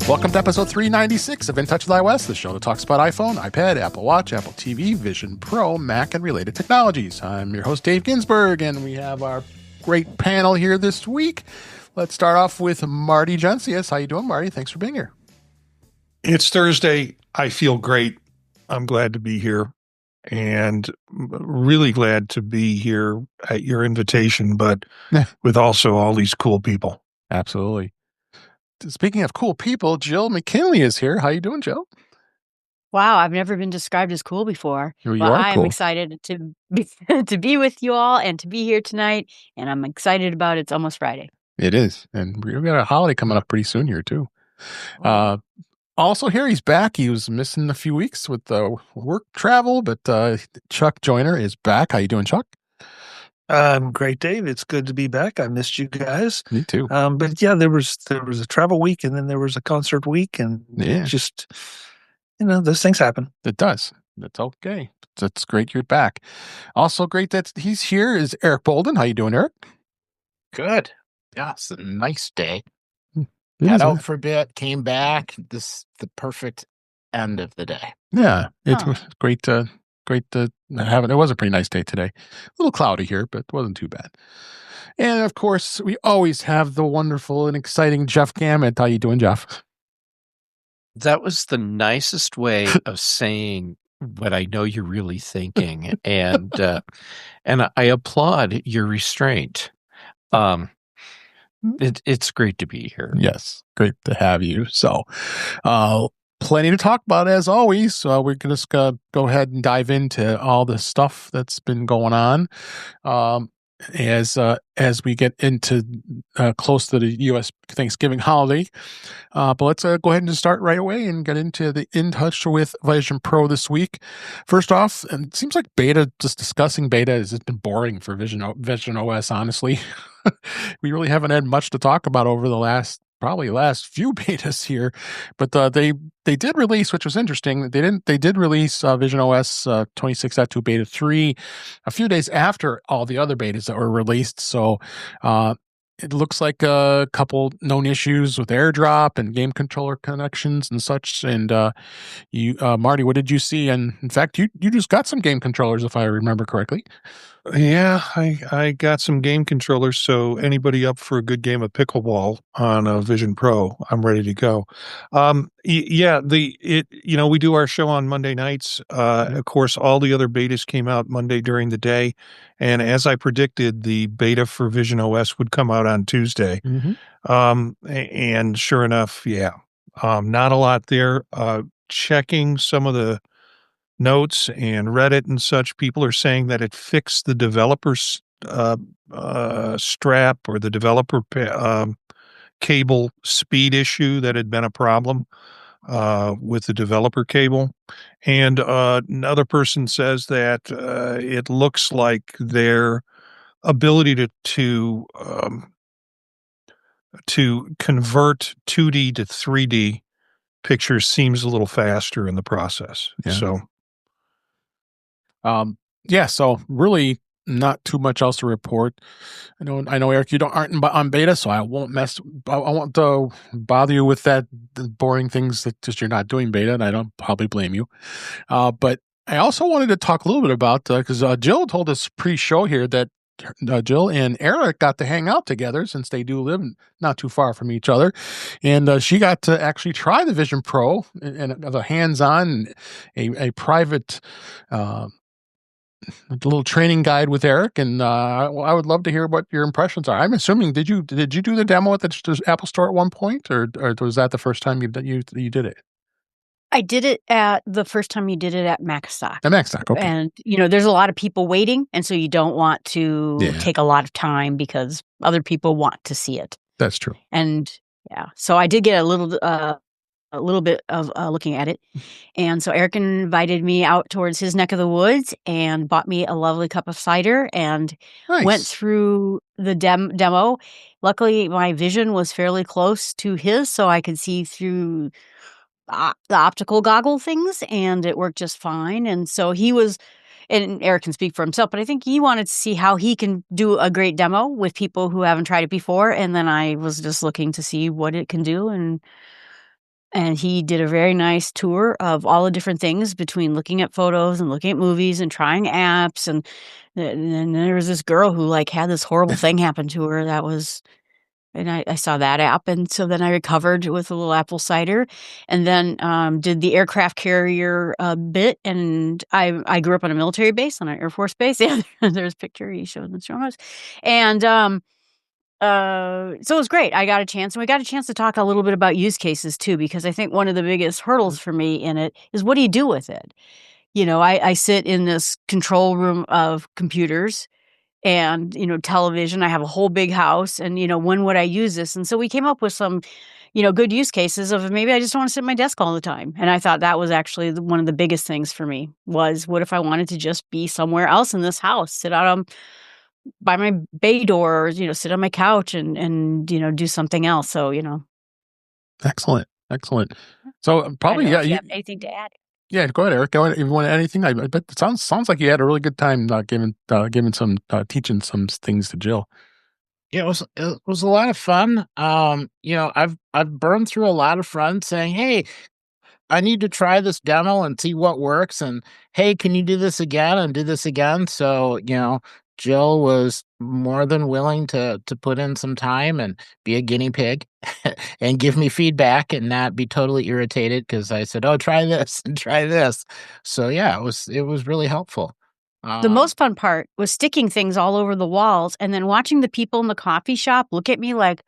Welcome to episode 396 of In Touch with iOS, the show that talks about iPhone, iPad, Apple Watch, Apple TV, Vision Pro, Mac, and related technologies. I'm your host, Dave Ginsburg, and we have our great panel here this week. Let's start off with Marty Gencius. How you doing, Marty? Thanks for being here. It's Thursday. I feel great. I'm glad to be here and really glad to be here at your invitation, but with also all these cool people. Absolutely. Speaking of cool people, Jill McKinley is here. How you doing, Jill? Wow, I've never been described as cool before. You Well, are I am cool. excited to be with you all and to be here tonight, and I'm excited about it's almost Friday. It is, and we've got a holiday coming up pretty soon here too. Also here, he's back. He was missing a few weeks with work travel, but Chuck Joyner is back. How you doing, Chuck? Great, Dave. It's good to be back. I missed you guys. Me too. But yeah, there was a travel week, and then there was a concert week, and just those things happen. It does. That's okay. That's great you're back. Also great that he's here is Eric Bolden. How you doing, Eric? Good. Yeah, it's a nice day. It Got is, out for a bit, came back. The perfect end of the day. Yeah, it was great to have it. It was a pretty nice day today. A little cloudy here, but it wasn't too bad. And of course, we always have the wonderful and exciting Jeff Gamet. How you doing, Jeff? That was the nicest way of saying what I know you're really thinking, and I applaud your restraint. It's great to be here. Yes, great to have you. So, plenty to talk about as always. We're going to go ahead and dive into all the stuff that's been going on as we get into close to the U.S. Thanksgiving holiday. But let's go ahead and just start right away and get into the In Touch with Vision Pro this week. First off, and it seems like beta, just discussing beta has just been boring for visionOS, honestly. We really haven't had much to talk about over the last few betas here, but they did release, which was interesting. They did release visionOS 26.2 beta 3 a few days after all the other betas that were released. So it looks like a couple known issues with AirDrop and game controller connections and such. And you, Marty, what did you see? And in fact, you just got some game controllers, if I remember correctly. Yeah, I got some game controllers, so anybody up for a good game of pickleball on a Vision Pro, I'm ready to go. We do our show on Monday nights. Of course, all the other betas came out Monday during the day, and as I predicted, the beta for visionOS would come out on Tuesday. And sure enough, not a lot there. Checking some of the notes and Reddit and such, people are saying that it fixed the developer's strap or the developer cable speed issue that had been a problem with the developer cable. And another person says that it looks like their ability to convert 2D to 3D pictures seems a little faster in the process. Yeah. So so really not too much else to report. I know, Eric, you aren't on beta, so I won't bother you with the boring things that just you're not doing beta, and I don't probably blame you. But I also wanted to talk a little bit about, because Jill told us pre-show here that Jill and Eric got to hang out together since they do live not too far from each other. And she got to actually try the Vision Pro and the hands-on, a private a little training guide with Eric, and I would love to hear what your impressions are. I'm assuming did you do the demo at the Apple Store at one point, or was that the first time you did it? I did it at the first time you did it at MacStock. At MacStock, okay. And there's a lot of people waiting, and so you don't want to take a lot of time because other people want to see it. That's true. And so I did get a little bit of looking at it. And so Eric invited me out towards his neck of the woods and bought me a lovely cup of cider and went through the demo. Luckily, my vision was fairly close to his, so I could see through the optical goggle things, and it worked just fine. And so he was, and Eric can speak for himself, but I think he wanted to see how he can do a great demo with people who haven't tried it before. And then I was just looking to see what it can do. And And he did a very nice tour of all the different things between looking at photos and looking at movies and trying apps. And then there was this girl who like had this horrible thing happen to her. And I saw that app. And so then I recovered with a little apple cider and then did the aircraft carrier bit. And I grew up on a military base, on an Air Force base. Yeah, there's a picture he showed in the show notes. And so it was great. We got a chance to talk a little bit about use cases too, because I think one of the biggest hurdles for me in it is what do you do with it? I sit in this control room of computers and, television. I have a whole big house and, when would I use this? And so we came up with some, good use cases of maybe I just don't want to sit at my desk all the time. And I thought that was actually one of the biggest things for me was what if I wanted to just be somewhere else in this house, sit out by my bay door, or, sit on my couch and do something else. So, Excellent. So probably, you have anything to add? Yeah, go ahead, Eric. Go ahead. If you want to add anything, I bet it sounds like you had a really good time giving some teaching some things to Jill. Yeah, it was a lot of fun. I've burned through a lot of friends saying, "Hey, I need to try this demo and see what works," and "Hey, can you do this again and do this again?" So Jill was more than willing to put in some time and be a guinea pig and give me feedback and not be totally irritated because I said, "Oh, try this and try this." So yeah, it was really helpful. The most fun part was sticking things all over the walls and then watching the people in the coffee shop look at me like,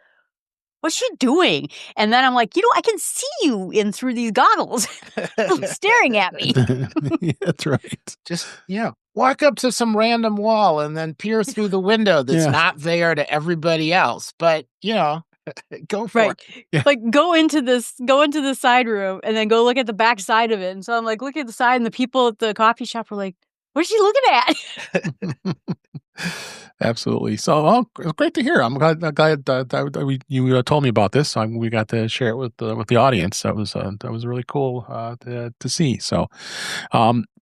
"What's she doing?" And then I'm like, I can see you in through these goggles staring at me. Yeah, that's right. Just, walk up to some random wall and then peer through the window that's not there to everybody else. But, go for it. Yeah. Like go into the side room and then go look at the back side of it. And so I'm like, looking at the side and the people at the coffee shop were like, "What is she looking at?" Absolutely. So, it's great to hear. I'm glad that you told me about this. We got to share it with the audience. That was really cool to see. So,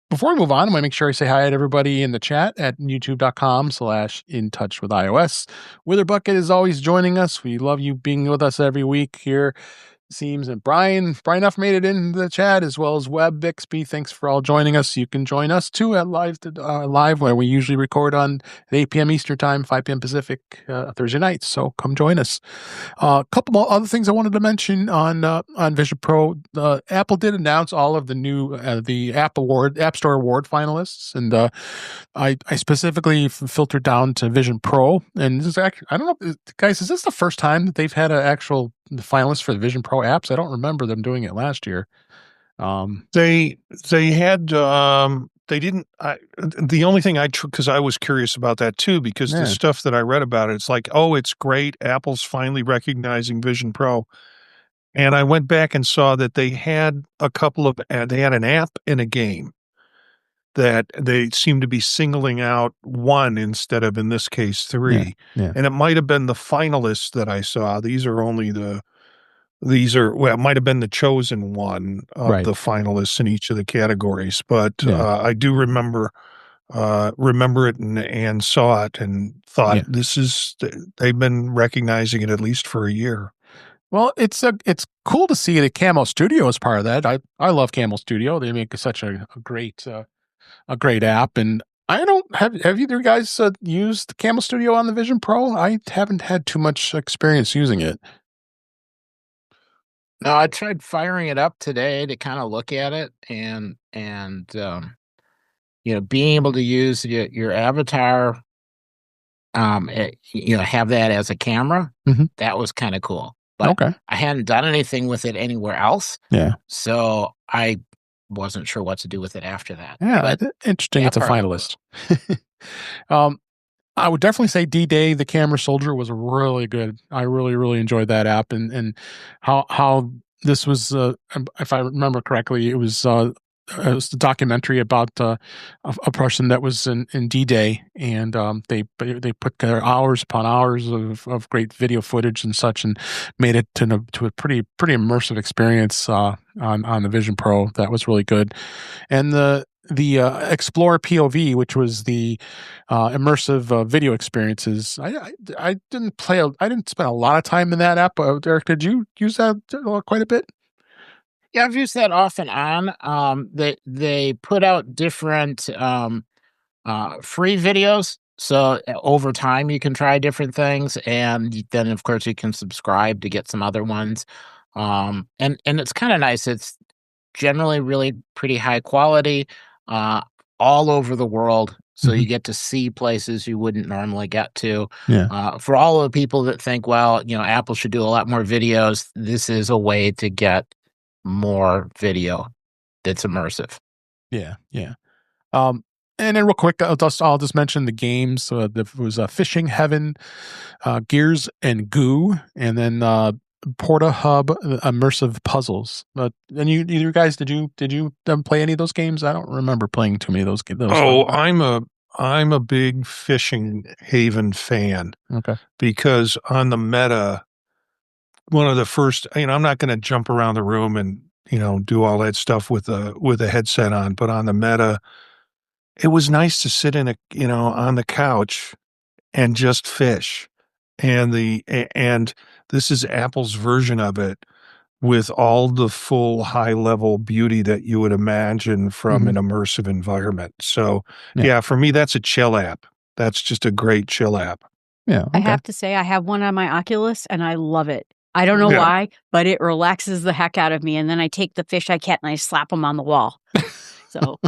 before we move on, I want to make sure I say hi to everybody in the chat at youtube.com/intouchwithios. Witherbucket is always joining us. We love you being with us every week here. Seems and Brian F made it in the chat, as well as Web Bixby. Thanks for all joining us. You can join us too at live where we usually record on 8 p.m. Eastern time, 5 p.m. Pacific, Thursday nights. So come join us. A couple more other things I wanted to mention on Vision Pro. Apple did announce all of the new the App Store Award finalists, and I specifically filtered down to Vision Pro. And this is actually, I don't know, guys, is this the first time that they've had an actual finalist for the Vision Pro apps? I don't remember them doing it last year. They had they didn't. The only thing because I was curious about that too, because the stuff that I read about it, it's like, oh, it's great. Apple's finally recognizing Vision Pro. And I went back and saw that they had they had an app and a game that they seem to be singling out one instead of, in this case, three. Yeah. And it might have been the finalists that I saw. It might have been the chosen one of the finalists in each of the categories. But I do remember it and saw it and thought they've been recognizing it at least for a year. Well, it's cool to see that Camo Studio is part of that. I love Camo Studio. They make such a great app. And I don't have either of you guys used Camo Studio on the Vision Pro? I haven't had too much experience using it. No, I tried firing it up today to kind of look at it and being able to use your avatar, have that as a camera. Mm-hmm. That was kind of cool. But okay. I hadn't done anything with it anywhere else. Yeah. So I wasn't sure what to do with it after that. Yeah, but interesting. It's a finalist. I would definitely say D-Day, the Camera Soldier, was really good. I really, really enjoyed that app, and how this was, if I remember correctly, it was a documentary about a person that was in D-Day, and they put their hours upon hours of great video footage and such, and made it to a pretty immersive experience on the Vision Pro. That was really good, and the Explore POV, which was the immersive video experiences. I didn't spend a lot of time in that app. Eric, did you use that quite a bit? Yeah, I've used that off and on. They put out different free videos. So over time, you can try different things, and then of course you can subscribe to get some other ones. And it's kind of nice. It's generally really pretty high quality, uh, all over the world. So you get to see places you wouldn't normally get to. Yeah. For all of the people that think, well, Apple should do a lot more videos, this is a way to get more video that's immersive. Yeah. And then real quick, I'll just mention the games. There was Fishing Heaven, Gears and Goo, and then Porta Hub Immersive Puzzles. And you guys, did you play any of those games? I don't remember playing too many of those games. Oh, I'm a big Fishing Haven fan. Okay. Because on the Meta, one of the first, I'm not going to jump around the room and do all that stuff with a headset on, but on the Meta, it was nice to sit in on the couch and just fish. And this is Apple's version of it with all the full high level beauty that you would imagine from an immersive environment. So yeah, for me, that's a chill app. That's just a great chill app. Yeah. Okay. I have to say, I have one on my Oculus and I love it. I don't know why, but it relaxes the heck out of me. And then I take the fish I catch and I slap them on the wall. So,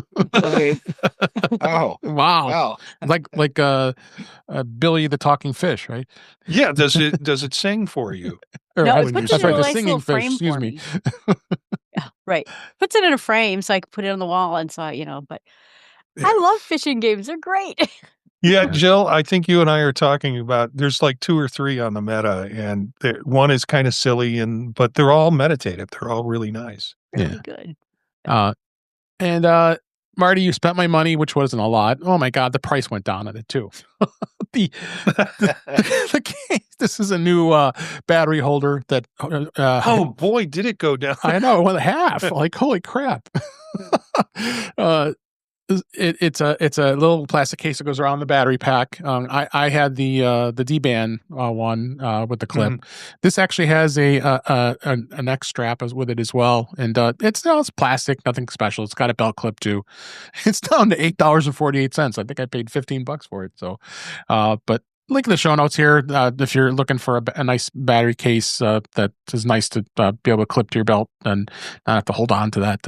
oh wow! Like Billy the talking fish, right? Yeah. Does it sing for you? No, it puts it in a the nice singing little fish. frame Excuse for me. Yeah, right. Puts it in a frame so I can put it on the wall, and so but I love fishing games. They're great. Yeah, Jill, I think you and I are talking about, there's like 2 or 3 on the Meta, and one is kind of silly, but they're all meditative. They're all really nice. Really good. And Marty, you spent my money, which wasn't a lot. Oh my God, the price went down on it too. the case. This is a new battery holder that. Oh boy, did it go down! I know, it went half. Like holy crap. It's a little plastic case that goes around the battery pack. I had the D-band one with the clip. This actually has an neck strap with it as well, and it's plastic, nothing special. It's got a belt clip too. It's down to $8.48. I think I paid $15 for it. So, but link in the show notes here if you're looking for a nice battery case that is nice to be able to clip to your belt and not have to hold on to that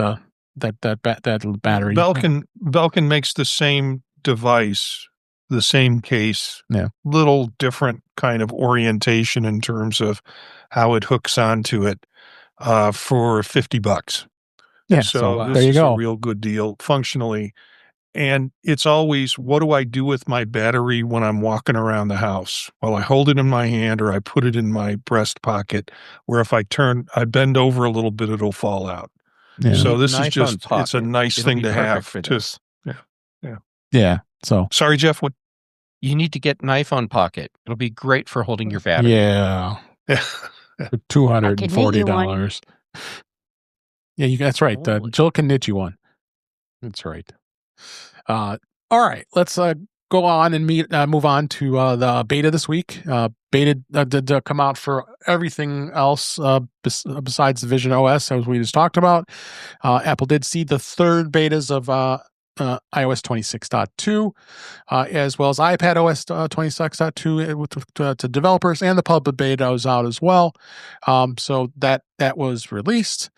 battery. Belkin makes the same device, the same case, little different kind of orientation in terms of how it hooks onto it for $50. Yeah, so this there you is go. A real good deal functionally. And it's always, what do I do with my battery when I'm walking around the house? Well, I hold it in my hand or I put it in my breast pocket, where if I bend over a little bit, it'll fall out. Yeah. So this is just, it's a nice thing to have. Yeah. So sorry, Jeff, what? You need to get an iPhone Pocket. It'll be great for holding your battery. Yeah. For $240. Yeah, that's right. Jill can knit you one. That's right. All right. Let's go on and move on to the beta this week. Beta did come out for everything else besides the visionOS, as we just talked about. Apple did see the third betas of iOS 26.2, as well as iPadOS 26.2 to developers, and the public beta was out as well. So that was released.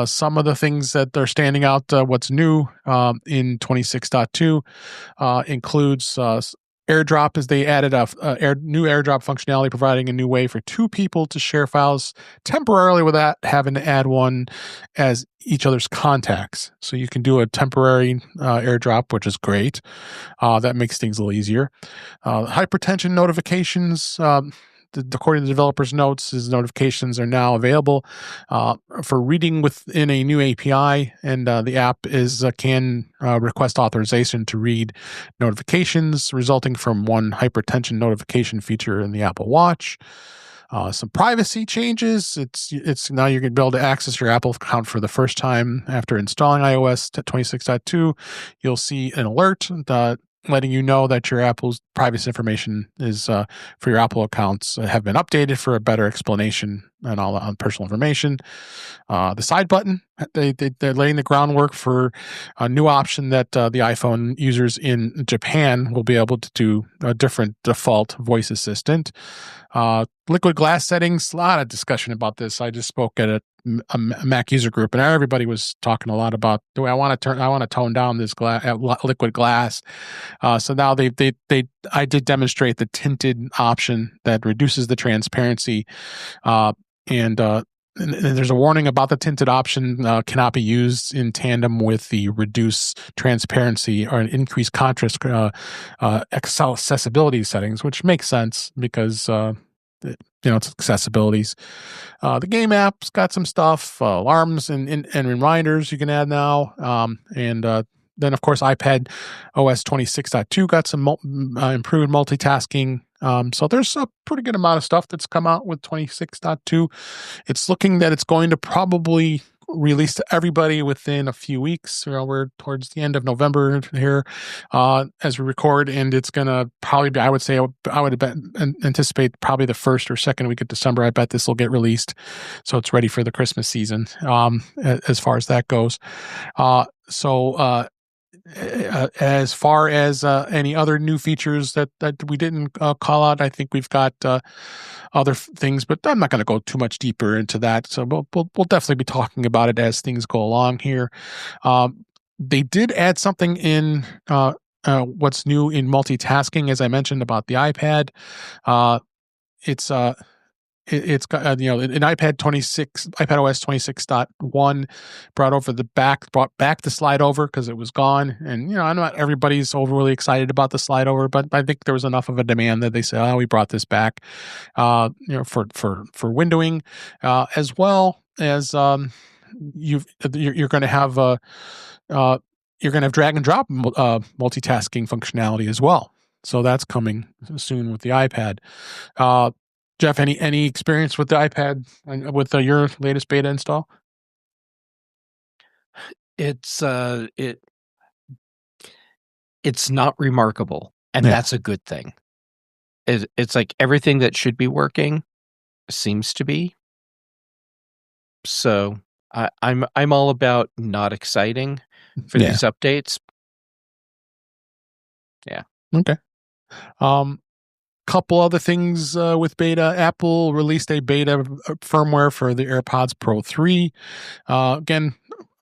Some of the things that are standing out, what's new in 26.2 includes AirDrop, as they added a new AirDrop functionality, providing a new way for 2 people to share files temporarily without having to add one as each other's contacts. So you can do a temporary AirDrop, which is great. That makes things a little easier. Hypertension notifications, according to the developer's notes, his notifications are now available for reading within a new API, and the app can request authorization to read notifications resulting from one hypertension notification feature in the Apple Watch. Some privacy changes. It's now you're going to be able to access your Apple account for the first time after installing iOS 26.2. You'll see an alert letting you know that your Apple's privacy information is for your Apple accounts have been updated for a better explanation and all on personal information. The side button, they're laying the groundwork for a new option that the iPhone users in Japan will be able to do a different default voice assistant. Liquid glass settings, a lot of discussion about this. I just spoke at a Mac user group, and everybody was talking a lot about, do I want to tone down this liquid glass. So now I did demonstrate the tinted option that reduces the transparency, and there's a warning about the tinted option cannot be used in tandem with the reduce transparency or increase contrast accessibility settings, which makes sense because it's accessibilities. The game app's got some stuff, alarms and reminders you can add now, and then of course iPad OS 26.2 got some improved multitasking. So there's a pretty good amount of stuff that's come out with 26.2. It's looking that it's going to probably release to everybody within a few weeks. We're towards the end of November here as we record, and it's going to probably be, I would anticipate probably the first or second week of December. I bet this will get released. So it's ready for the Christmas season as far as that goes. As far as any other new features that we didn't call out, I think we've got other things, but I'm not going to go too much deeper into that. So we'll definitely be talking about it as things go along here. They did add something in what's new in multitasking, as I mentioned about the iPad. It's got an iPad OS 26.1 brought back the slide over because it was gone, and I know not everybody's overly excited about the slide over, but I think there was enough of a demand that they said, "Oh, we brought this back," for windowing, as well as you're going to have drag and drop multitasking functionality as well. So that's coming soon with the iPad. Jeff, any experience with the iPad with your latest beta install? It's not remarkable, and that's a good thing. It's like everything that should be working seems to be. So I'm all about not exciting for these updates. Yeah. Okay. Couple other things with beta. Apple released a beta firmware for the AirPods Pro 3. Again,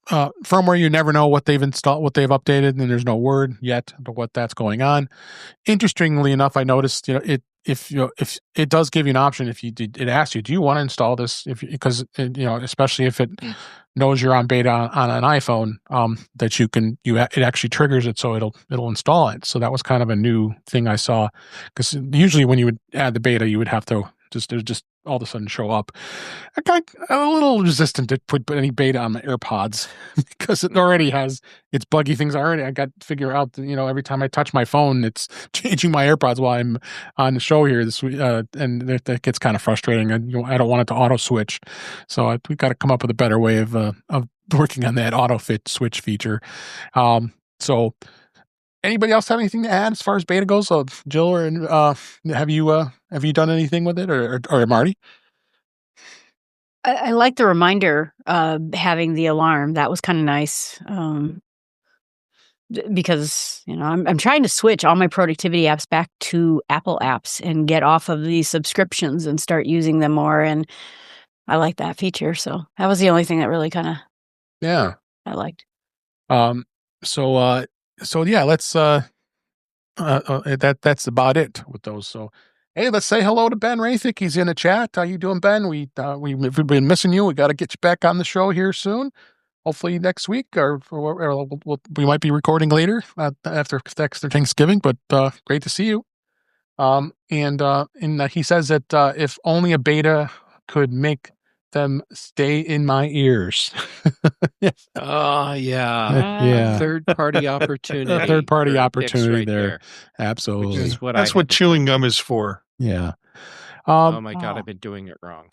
firmware, you never know what they've installed, what they've updated, and there's no word yet about what that's going on. Interestingly enough, I noticed if it does give you an option, it asks you, do you want to install this? Because especially if it knows you're on beta on an iPhone, that it actually triggers it, so it'll install it. So that was kind of a new thing I saw, because usually when you would add the beta, you would have to just all of a sudden show up. I got a little resistant to put any beta on my AirPods because it already has its buggy things already. I got to figure out that, every time I touch my phone, it's changing my AirPods while I'm on the show here this week, and that gets kind of frustrating. I don't want it to auto switch, so we got to come up with a better way of working on that auto fit switch feature. So. Anybody else have anything to add as far as beta goes? So Jill, or have you done anything with it, or Marty? I like the reminder having the alarm. That was kind of nice, because I'm trying to switch all my productivity apps back to Apple apps and get off of these subscriptions and start using them more. And I like that feature. So that was the only thing that really kind of I liked. So yeah, let's that's about it with those. So hey, let's say hello to Ben Rathick. He's in the chat. How you doing, Ben? We've been missing you. We got to get you back on the show here soon. Hopefully next week, or we might be recording later after Thanksgiving. But great to see you. And he says that if only a beta could make them stay in my ears. Yes. Oh, yeah. Third-party opportunity. Third-party opportunity right there. Absolutely. Which is That's what chewing gum is for. Yeah. Oh my God, I've been doing it wrong.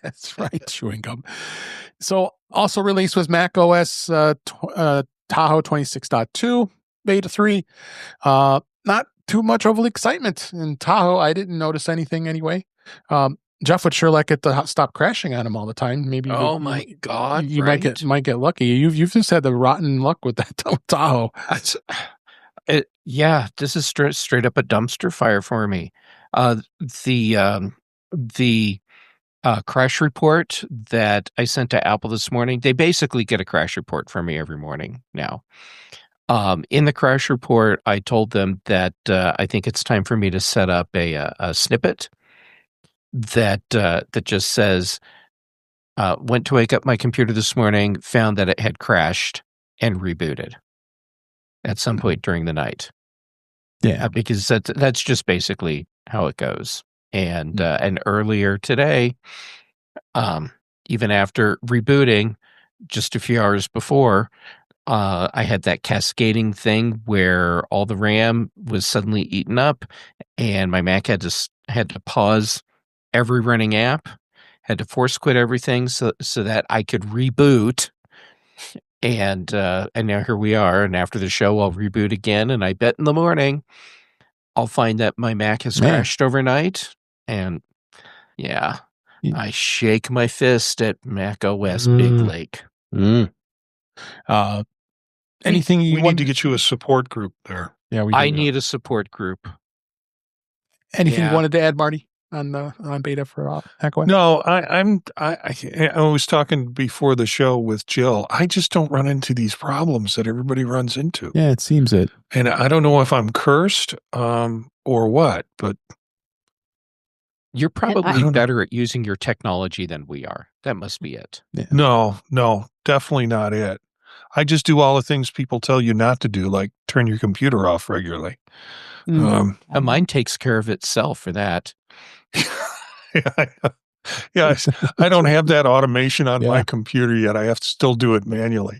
That's right, chewing gum. So also released was Mac OS Tahoe 26.2. Beta 3. Not too much overly excitement in Tahoe. I didn't notice anything anyway. Jeff would sure like it to stop crashing on him all the time. Maybe my God, you right? might get lucky. You've just had the rotten luck with that Tahoe. Yeah, this is straight up a dumpster fire for me. The crash report that I sent to Apple this morning, they basically get a crash report from me every morning now. In the crash report, I told them that I think it's time for me to set up a snippet that just says, went to wake up my computer this morning, found that it had crashed and rebooted at some point during the night. Yeah, because that's just basically how it goes. And earlier today, even after rebooting, just a few hours before, I had that cascading thing where all the RAM was suddenly eaten up, and my Mac had to pause every running app, had to force quit everything so that I could reboot. And now here we are. And after the show, I'll reboot again. And I bet in the morning I'll find that my Mac has crashed overnight. And yeah, I shake my fist at Mac OS Big Lake. Anything we need to get you a support group there. Yeah, I need a support group. Anything you wanted to add, Marty, on beta for macOS? No, I was talking before the show with Jill. I just don't run into these problems that everybody runs into. Yeah, it seems it. And I don't know if I'm cursed or what, but you're probably better at using your technology than we are. That must be it. Yeah. No, definitely not it. I just do all the things people tell you not to do, like turn your computer off regularly. Mine takes care of itself for that. Yeah, I don't have that automation on my computer yet. I have to still do it manually.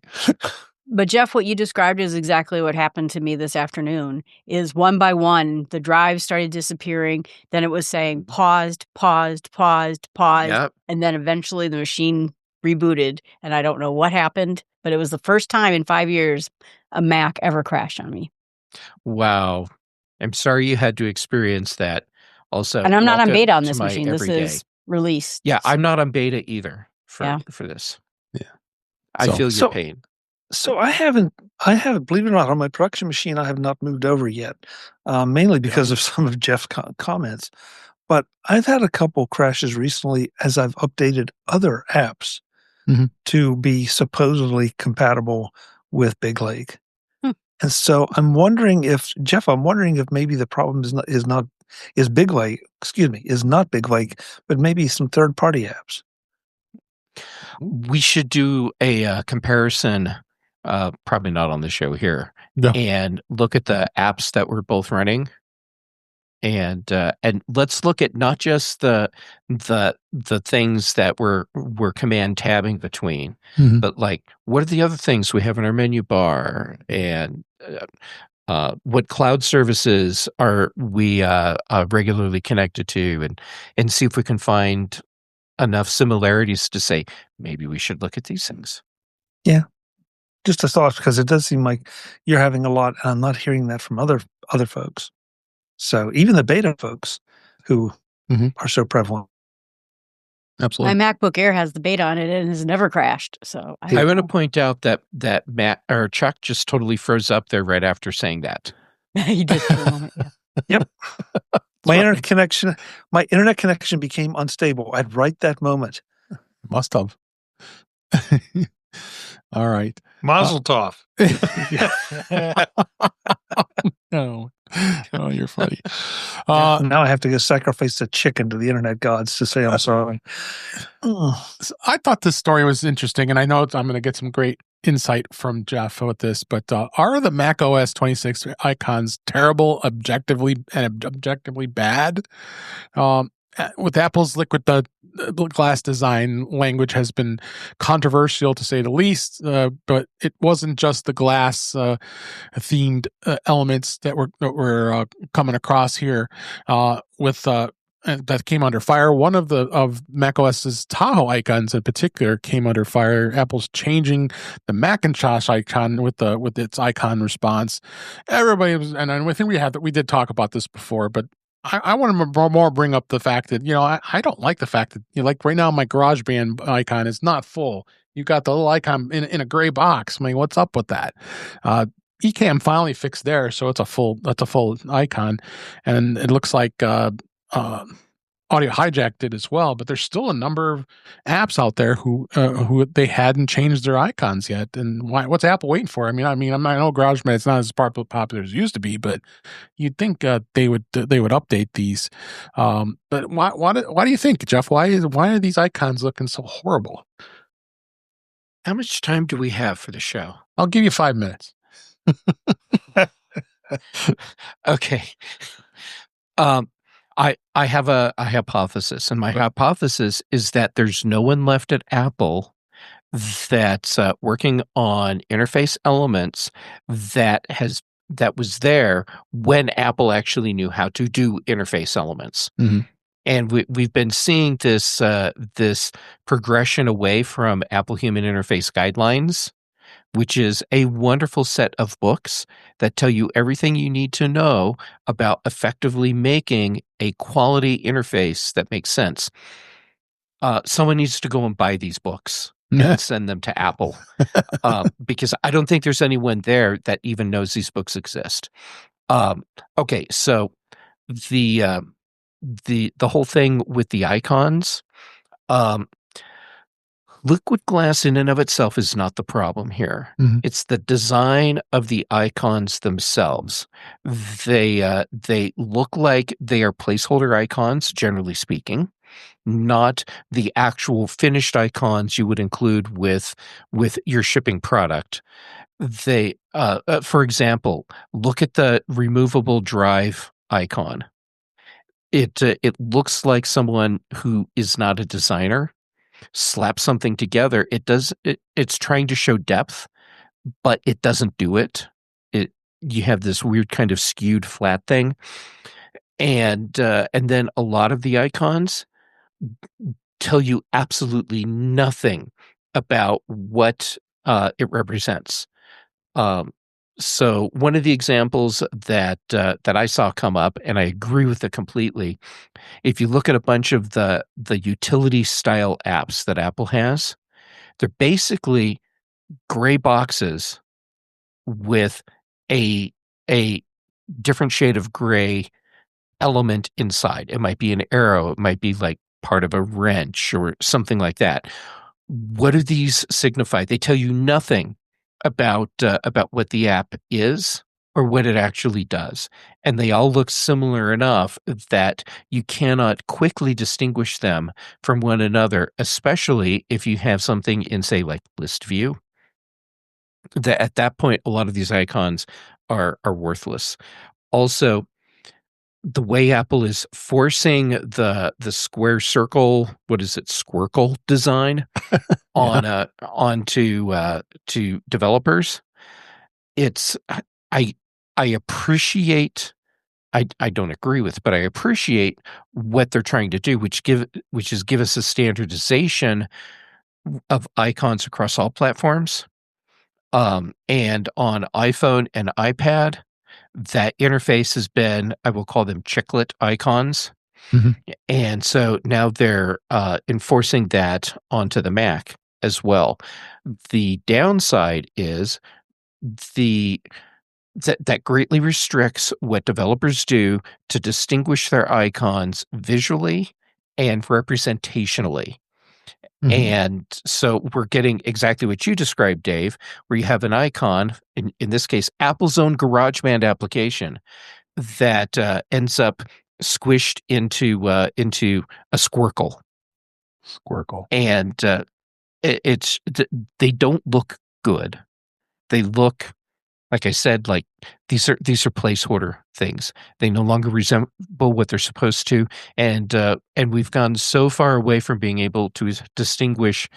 But Jeff, what you described is exactly what happened to me this afternoon. Is one by one, the drive started disappearing. Then it was saying paused, Yep. and then eventually the machine rebooted. And I don't know what happened, but it was the first time in 5 years a Mac ever crashed on me. Wow. I'm sorry you had to experience that. Also, and I'm not on beta on this machine. This is released. Yeah, I'm not on beta either for this. Yeah. I feel your pain. So I haven't, believe it or not, on my production machine, I have not moved over yet, mainly because of some of Jeff's comments. But I've had a couple crashes recently as I've updated other apps to be supposedly compatible with Big Lake. And so I'm wondering if maybe the problem is not Big Lake, but maybe some third-party apps. We should do a comparison, probably not on the show here, and look at the apps that we're both running, and let's look at not just the things that we're command tabbing between, but like what are the other things we have in our menu bar, and what cloud services are we regularly connected to, and see if we can find enough similarities to say maybe we should look at these things. Yeah, just a thought, because it does seem like you're having a lot, and I'm not hearing that from other folks. So even the beta folks who are so prevalent. Absolutely. My MacBook Air has the beta on it and has never crashed. So I want to point out that Matt or Chuck just totally froze up there right after saying that. He did for a moment, Yep. My internet connection became unstable at right that moment. Must have. All right. Mazel tov. No. Oh, you're funny. Now I have to go sacrifice the chicken to the internet gods to say I'm sorry. I thought this story was interesting, and I know I'm going to get some great insight from Jeff with this, but are the Mac OS 26 icons terrible objectively bad? With Apple's liquid glass design, language has been controversial to say the least, but it wasn't just the glass themed elements that were coming across here. With that came under fire. One of macOS's Tahoe icons in particular came under fire. Apple's changing the Macintosh icon with its icon response. Everybody was, and I think we did talk about this before, but I want to more bring up the fact that, I don't like the fact that, like right now my GarageBand icon is not full. You got the little icon in a gray box. I mean, what's up with that? Ecamm finally fixed there, so that's a full icon, and it looks like Audio Hijack did as well. But there's still a number of apps out there who they hadn't changed their icons yet. And what's Apple waiting for? I know GarageBand is not as popular as it used to be, but you'd think they would update these. But why do you think, Jeff? Why are these icons looking so horrible? How much time do we have for the show? I'll give you 5 minutes. Okay. I have a hypothesis, and my hypothesis is that there's no one left at Apple that's working on interface elements that was there when Apple actually knew how to do interface elements. Mm-hmm. And we've been seeing this progression away from Apple Human Interface Guidelines, which is a wonderful set of books that tell you everything you need to know about effectively making a quality interface that makes sense. Someone needs to go and buy these books and send them to Apple, because I don't think there's anyone there that even knows these books exist. Okay, so the whole thing with the icons, liquid glass in and of itself is not the problem here. Mm-hmm. It's the design of the icons themselves. They look like they are placeholder icons, generally speaking, not the actual finished icons you would include with your shipping product. They, for example, look at the removable drive icon. It looks like someone who is not a designer slap something together. It's trying to show depth, but it doesn't do it. You have this weird kind of skewed flat thing, and then a lot of the icons tell you absolutely nothing about what it represents. So one of the examples that I saw come up, and I agree with it completely, if you look at a bunch of the utility style apps that Apple has, they're basically gray boxes with a different shade of gray element inside. It might be an arrow, it might be like part of a wrench or something like that. What do these signify? They tell you nothing about what the app is or what it actually does. And they all look similar enough that you cannot quickly distinguish them from one another, especially if you have something in, say, like list view. That at that point, a lot of these icons are worthless. Also, the way Apple is forcing the square circle, what is it, squircle design onto developers, it's I appreciate. I don't agree with, but I appreciate what they're trying to do, which is give us a standardization of icons across all platforms. And on iPhone and iPad, that interface has been, I will call them chiclet icons. Mm-hmm. And so now they're enforcing that onto the Mac as well. The downside is that greatly restricts what developers do to distinguish their icons visually and representationally. Mm-hmm. And so we're getting exactly what you described, Dave, where you have an icon, in this case, Apple's own GarageBand application, that ends up squished into a squircle. And they don't look good. They look, like I said, like these are placeholder things. They no longer resemble what they're supposed to, and we've gone so far away from being able to distinguish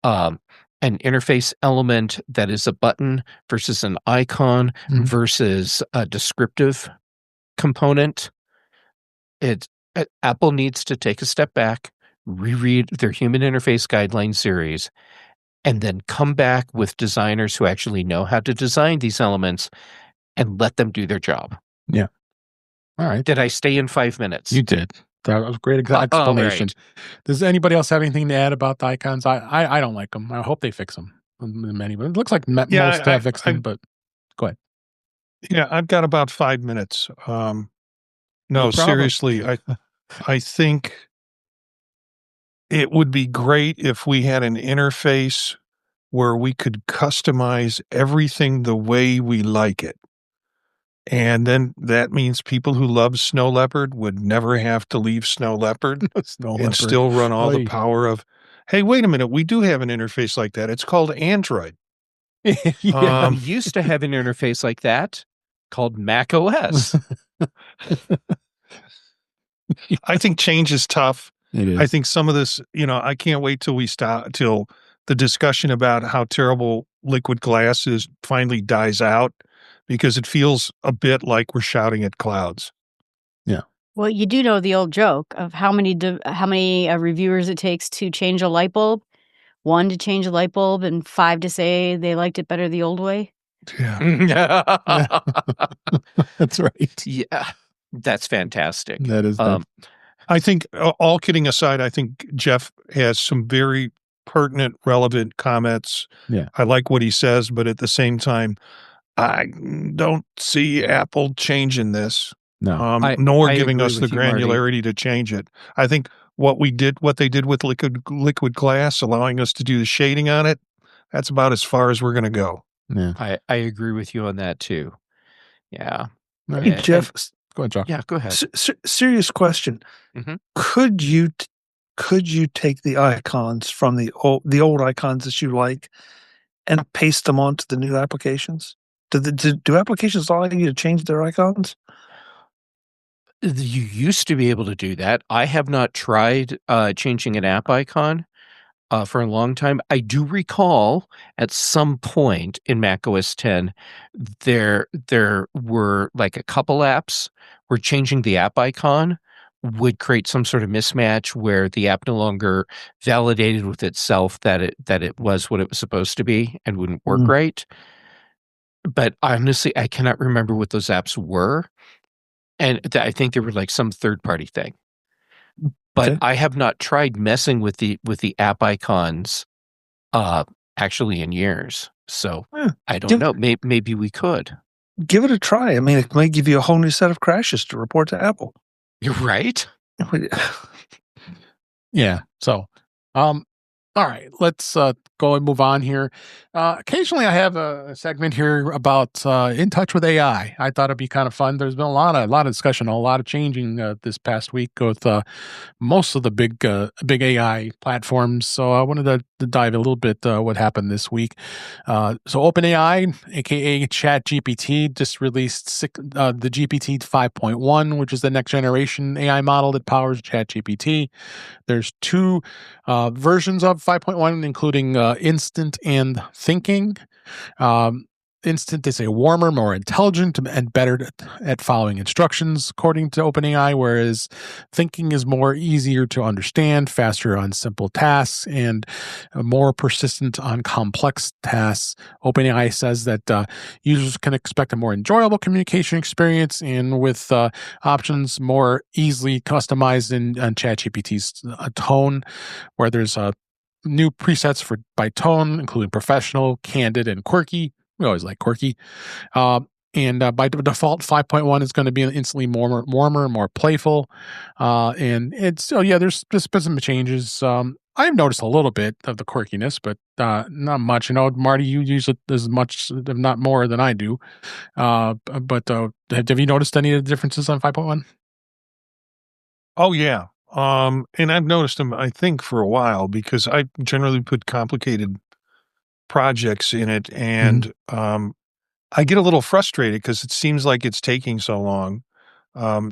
an interface element that is a button versus an icon versus a descriptive component. Apple needs to take a step back, reread their human interface guideline series, and then come back with designers who actually know how to design these elements and let them do their job. Yeah. All right. Did I stay in 5 minutes? You did. That was a great explanation. Right. Does anybody else have anything to add about the icons? I don't like them. I hope they fix them. Many, but it looks like most have fixed them. But go ahead. Yeah, I've got about 5 minutes. No, seriously, I think it would be great if we had an interface where we could customize everything the way we like it. And then that means people who love Snow Leopard would never have to leave Snow Leopard and still run all the power of, hey, wait a minute, we do have an interface like that. It's called Android. We used to have an interface like that called Mac OS. I think change is tough. It is. I think some of this, I can't wait till the discussion about how terrible liquid glass is finally dies out, because it feels a bit like we're shouting at clouds. Yeah. Well, you do know the old joke of how many reviewers it takes to change a light bulb. 1 to change a light bulb and 5 to say they liked it better the old way. Yeah. That's right. Yeah. That's fantastic. That is. I think, all kidding aside, I think Jeff has some very pertinent, relevant comments. Yeah. I like what he says, but at the same time, I don't see Apple changing this. No. Nor I giving agree us the with you, Marty. granularity to change it. I think what they did with liquid glass, allowing us to do the shading on it, that's about as far as we're going to go. Yeah. I agree with you on that too. Yeah. Hey, Jeff, Go ahead, Jock. Yeah, go ahead. serious question. Mhm. Could you take the icons from the old icons that you like and paste them onto the new applications? Do applications allow you to change their icons? You used to be able to do that. I have not tried changing an app icon for a long time. I do recall at some point in macOS 10, there were like a couple apps where changing the app icon would create some sort of mismatch where the app no longer validated with itself that it was what it was supposed to be and wouldn't work right. But honestly, I cannot remember what those apps were. And I think they were like some third-party thing. But Okay. I have not tried messing with the app icons actually in years. So I don't know. Maybe we could. Give it a try. I mean, it might give you a whole new set of crashes to report to Apple. You're right. Yeah. So, all right, let's go and move on here. Occasionally I have a segment here about In Touch with AI. I thought it'd be kind of fun. There's been a lot of discussion, a lot of changing this past week with most of the big AI platforms. So I wanted to dive a little bit what happened this week. So OpenAI, aka ChatGPT, just released the GPT 5.1, which is the next generation AI model that powers ChatGPT. There's 2 versions of 5.1, including instant and thinking. Instant is a warmer, more intelligent, and better at following instructions, according to OpenAI, whereas thinking is more easier to understand, faster on simple tasks, and more persistent on complex tasks. OpenAI says that users can expect a more enjoyable communication experience, and with options more easily customized in ChatGPT's tone, where there's new presets by tone, including professional, candid, and quirky. We always like quirky. And by default, 5.1 is going to be instantly warmer, more playful. And it's still, there's been some changes. I've noticed a little bit of the quirkiness, but not much. Marty, you use it as much, if not more, than I do. But have you noticed any of the differences on 5.1? Oh, yeah. And I've noticed them, I think, for a while, because I generally put complicated projects in it, and I get a little frustrated because it seems like it's taking so long.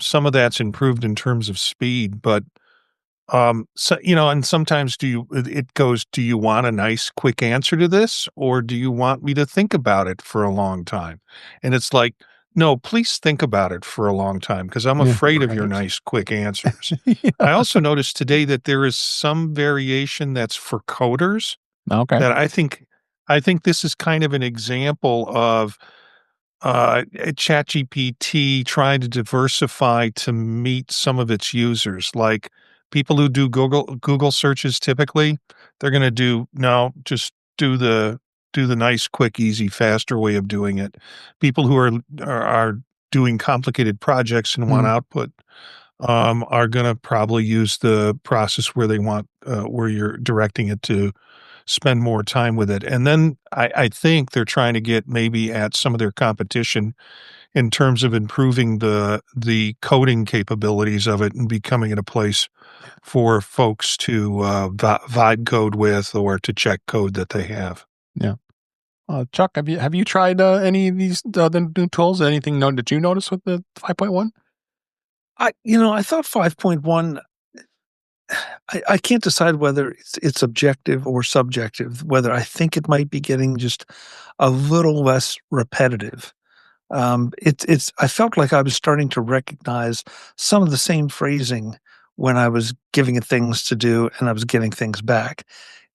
Some of that's improved in terms of speed, but and sometimes do you want a nice quick answer to this, or do you want me to think about it for a long time? And it's like, No, please think about it for a long time because I'm afraid of your nice, quick answers. I also noticed today that there is some variation that's for coders Okay. that I think this is kind of an example of ChatGPT trying to diversify to meet some of its users. Like people who do Google searches typically, they're going to just do the nice, quick, easy, faster way of doing it. People who are doing complicated projects and want output are going to probably use the process where they want where you're directing it to spend more time with it. And then I think they're trying to get maybe at some of their competition in terms of improving the coding capabilities of it and becoming it a place for folks to vibe code with or to check code that they have. Yeah. Chuck, have you tried any of these the new tools? Anything that you noticed with the 5.1? I thought 5.1. I can't decide whether it's objective or subjective, whether I think it might be getting just a little less repetitive. I felt like I was starting to recognize some of the same phrasing when I was giving it things to do and I was getting things back.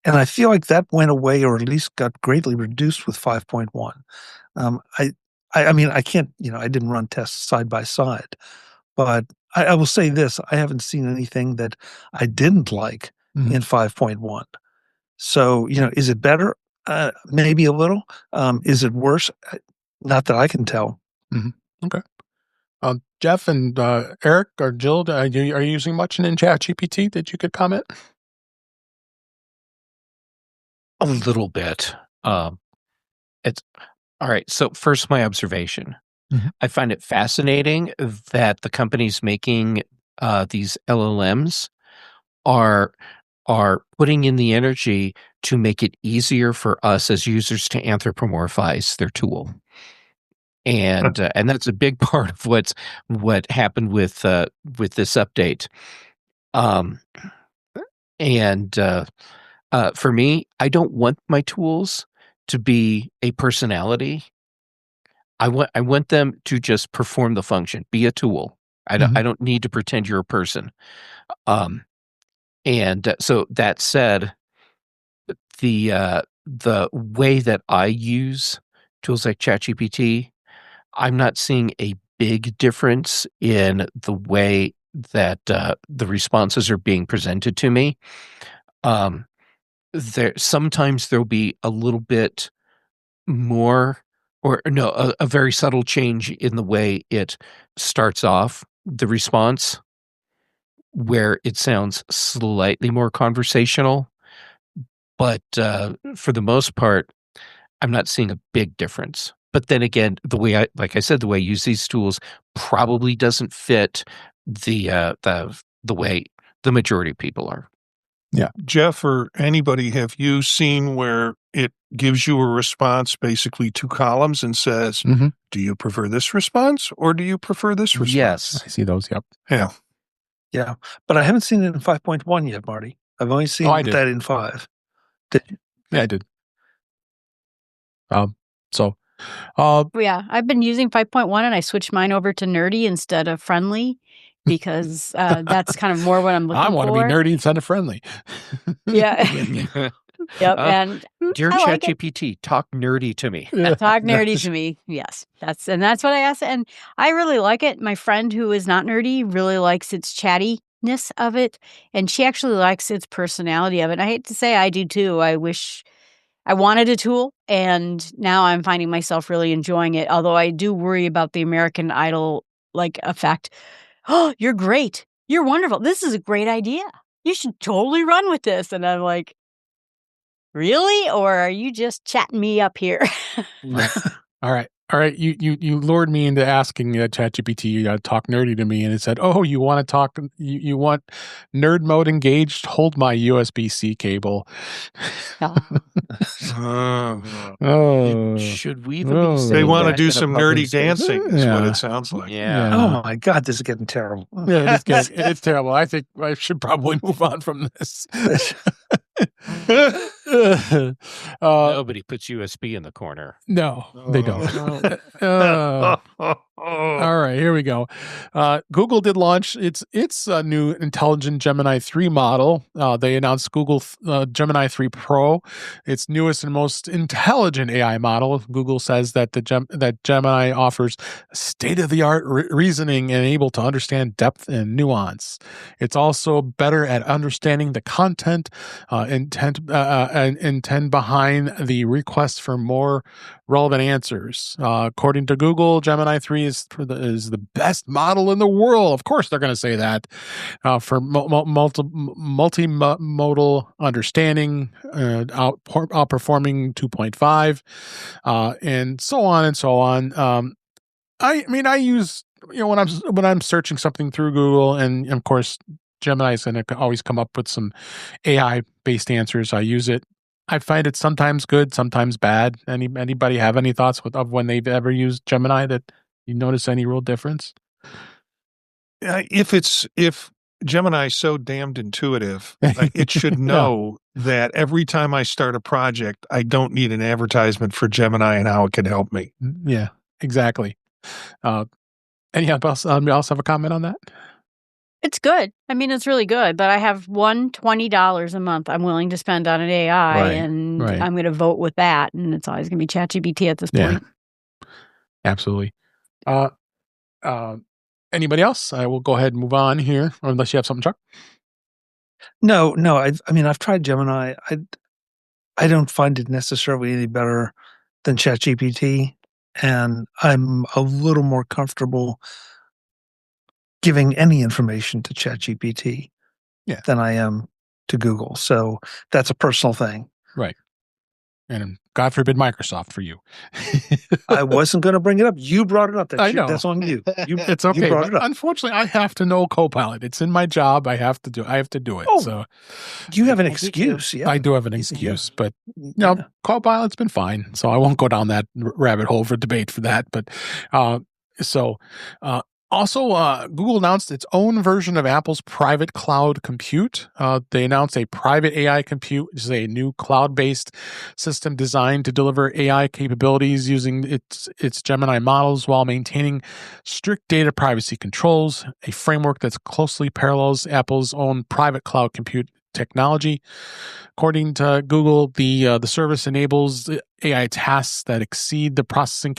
And I feel like that went away or at least got greatly reduced with 5.1. I mean, I can't, I didn't run tests side by side, but I will say this, I haven't seen anything that I didn't like in 5.1. So, is it better? Maybe a little. Is it worse? Not that I can tell. Okay. Jeff and Eric or Jill, are you using much in ChatGPT that you could comment? A little bit. It's all right. So first, my observation. I find it fascinating that the companies making these LLMs are putting in the energy to make it easier for us as users to anthropomorphize their tool, and that's a big part of what happened with this update. For me, I don't want my tools to be a personality. I want them to just perform the function, be a tool. I don't need to pretend you're a person. So that said, the way that I use tools like ChatGPT, I'm not seeing a big difference in the way that the responses are being presented to me. Sometimes there'll be a little bit more, or no, a very subtle change in the way it starts off the response, where it sounds slightly more conversational. But for the most part, I'm not seeing a big difference. But then again, like I said, the way I use these tools probably doesn't fit the way the majority of people are. Yeah. Jeff or anybody, have you seen where it gives you a response, basically 2 columns, and says, do you prefer this response or do you prefer this response? Yes. I see those, yep. Yeah. Yeah. But I haven't seen it in 5.1 yet, Marty. I've only seen that in 5. Did you? Yeah, I did. Yeah, I've been using 5.1 and I switched mine over to nerdy instead of friendly because that's kind of more what I'm looking for. I want to be nerdy instead of friendly. Yeah. Yep. And dear like ChatGPT, talk nerdy to me. Talk nerdy to me. Yes. That's what I asked. And I really like it. My friend who is not nerdy really likes its chattiness of it. And she actually likes its personality of it. And I hate to say I do too. I wish I wanted a tool, and now I'm finding myself really enjoying it. Although I do worry about the American Idol effect. Oh, you're great. You're wonderful. This is a great idea. You should totally run with this. And I'm like, really? Or are you just chatting me up here? All right. You lured me into asking ChatGPT to talk nerdy to me, and it said, "Oh, you want to talk? You want nerd mode engaged? Hold my USB-C cable." Should we even be saying they want to that do in a some public nerdy space? dancing? Is what it sounds like. Yeah. Oh my God, this is getting terrible. Yeah, it's terrible. I think I should probably move on from this. Nobody puts USB in the corner. No, they don't. All right, here we go. Google did launch its new intelligent Gemini 3 model. They announced Google Gemini 3 Pro, its newest and most intelligent AI model. Google says that that Gemini offers state-of-the-art reasoning and able to understand depth and nuance. It's also better at understanding the content, intent behind the request for more relevant answers. According to Google, Gemini 3 is the best model in the world. Of course, they're going to say that for multimodal understanding, outperforming 2.5, and so on and so on. I use, when I'm searching something through Google, and of course, Gemini is going to always come up with some AI based answers. I use it. I find it sometimes good, sometimes bad. Anybody have any thoughts of when they've ever used Gemini that you notice any real difference? If Gemini is so damned intuitive, it should know that every time I start a project, I don't need an advertisement for Gemini and how it can help me. Yeah, exactly. Anyone else have a comment on that? It's good. I mean, it's really good, but I have $20 a month I'm willing to spend on an AI, and I'm going to vote with that, and it's always going to be ChatGPT at this point. Absolutely. Anybody else? I will go ahead and move on here, unless you have something, Chuck. No. I mean, I've tried Gemini. I don't find it necessarily any better than ChatGPT, and I'm a little more comfortable giving any information to ChatGPT than I am to Google. So that's a personal thing. Right. And God forbid Microsoft for you. I wasn't going to bring it up. You brought it up. I know. That's on you. It's okay. You brought it up. Unfortunately, I have to know Copilot. It's in my job. I have to do it. Oh, so you have an excuse. Yeah. I do have an excuse, but Copilot's been fine. So I won't go down that rabbit hole for debate for that. But also, Google announced its own version of Apple's private cloud compute. They announced a private AI compute, which is a new cloud-based system designed to deliver AI capabilities using its Gemini models while maintaining strict data privacy controls, a framework that closely parallels Apple's own private cloud compute technology. According to Google, the service enables AI tasks that exceed the processing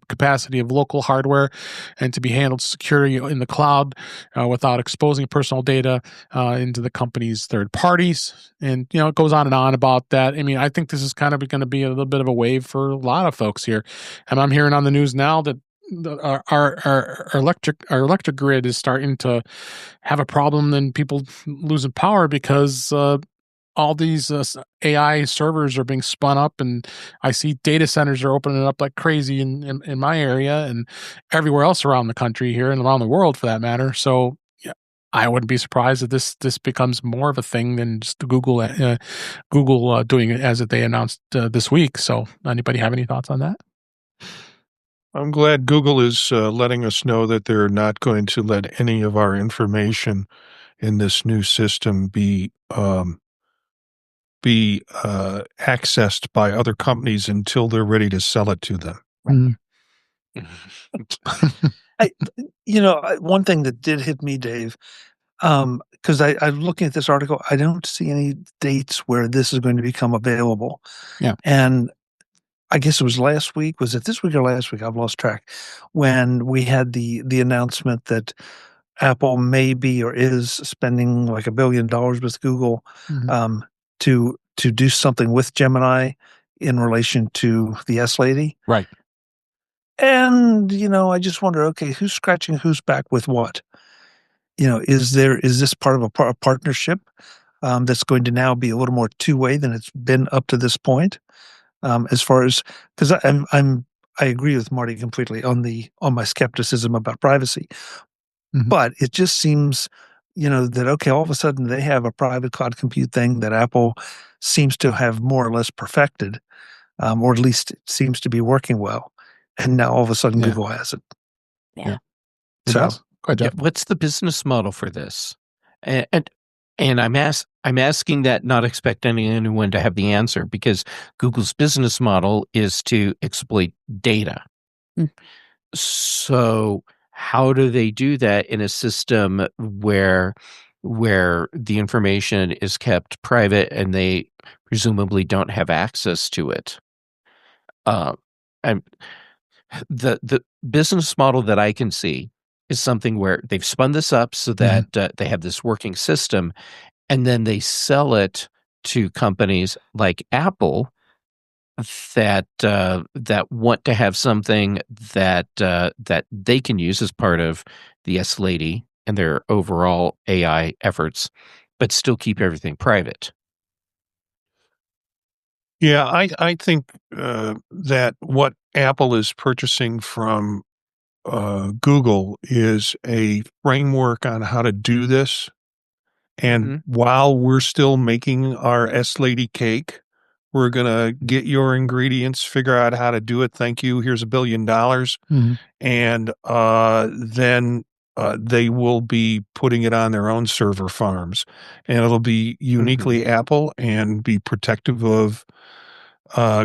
capacity of local hardware and to be handled securely in the cloud without exposing personal data into the company's third parties. And, it goes on and on about that. I mean, I think this is kind of going to be a little bit of a wave for a lot of folks here. And I'm hearing on the news now that our electric grid is starting to have a problem and people losing power because all these AI servers are being spun up, and I see data centers are opening up like crazy in my area and everywhere else around the country here and around the world for that matter. So I wouldn't be surprised if this becomes more of a thing than just Google doing it as they announced this week. So anybody have any thoughts on that? I'm glad Google is letting us know that they're not going to let any of our information in this new system be accessed by other companies until they're ready to sell it to them. One thing that did hit me, Dave, because I'm looking at this article, I don't see any dates where this is going to become available. Yeah. And I guess it was last week. Was it this week or last week? I've lost track. When we had the announcement that Apple may be or is spending like $1 billion with Google to do something with Gemini in relation to the S Lady. Right. And, I just wonder, okay, who's scratching who's back with what? Is this part of a partnership that's going to now be a little more two-way than it's been up to this point? As far as, because I agree with Marty completely on my skepticism about privacy, but it just seems, that okay, all of a sudden they have a private cloud compute thing that Apple seems to have more or less perfected, or at least it seems to be working well, and now all of a sudden Google has it. Yeah. So, what's the business model for this? And And I'm asking that, not expecting anyone to have the answer, because Google's business model is to exploit data. Mm. So how do they do that in a system where the information is kept private and they presumably don't have access to it? And the business model that I can see is something where they've spun this up so that they have this working system, and then they sell it to companies like Apple that want to have something that they can use as part of the S Lady and their overall AI efforts, but still keep everything private. Yeah, I think that what Apple is purchasing from Google is a framework on how to do this. And while we're still making our S Lady cake, we're going to get your ingredients, figure out how to do it. Thank you. Here's $1 billion. And then they will be putting it on their own server farms. And it'll be uniquely Apple and be protective of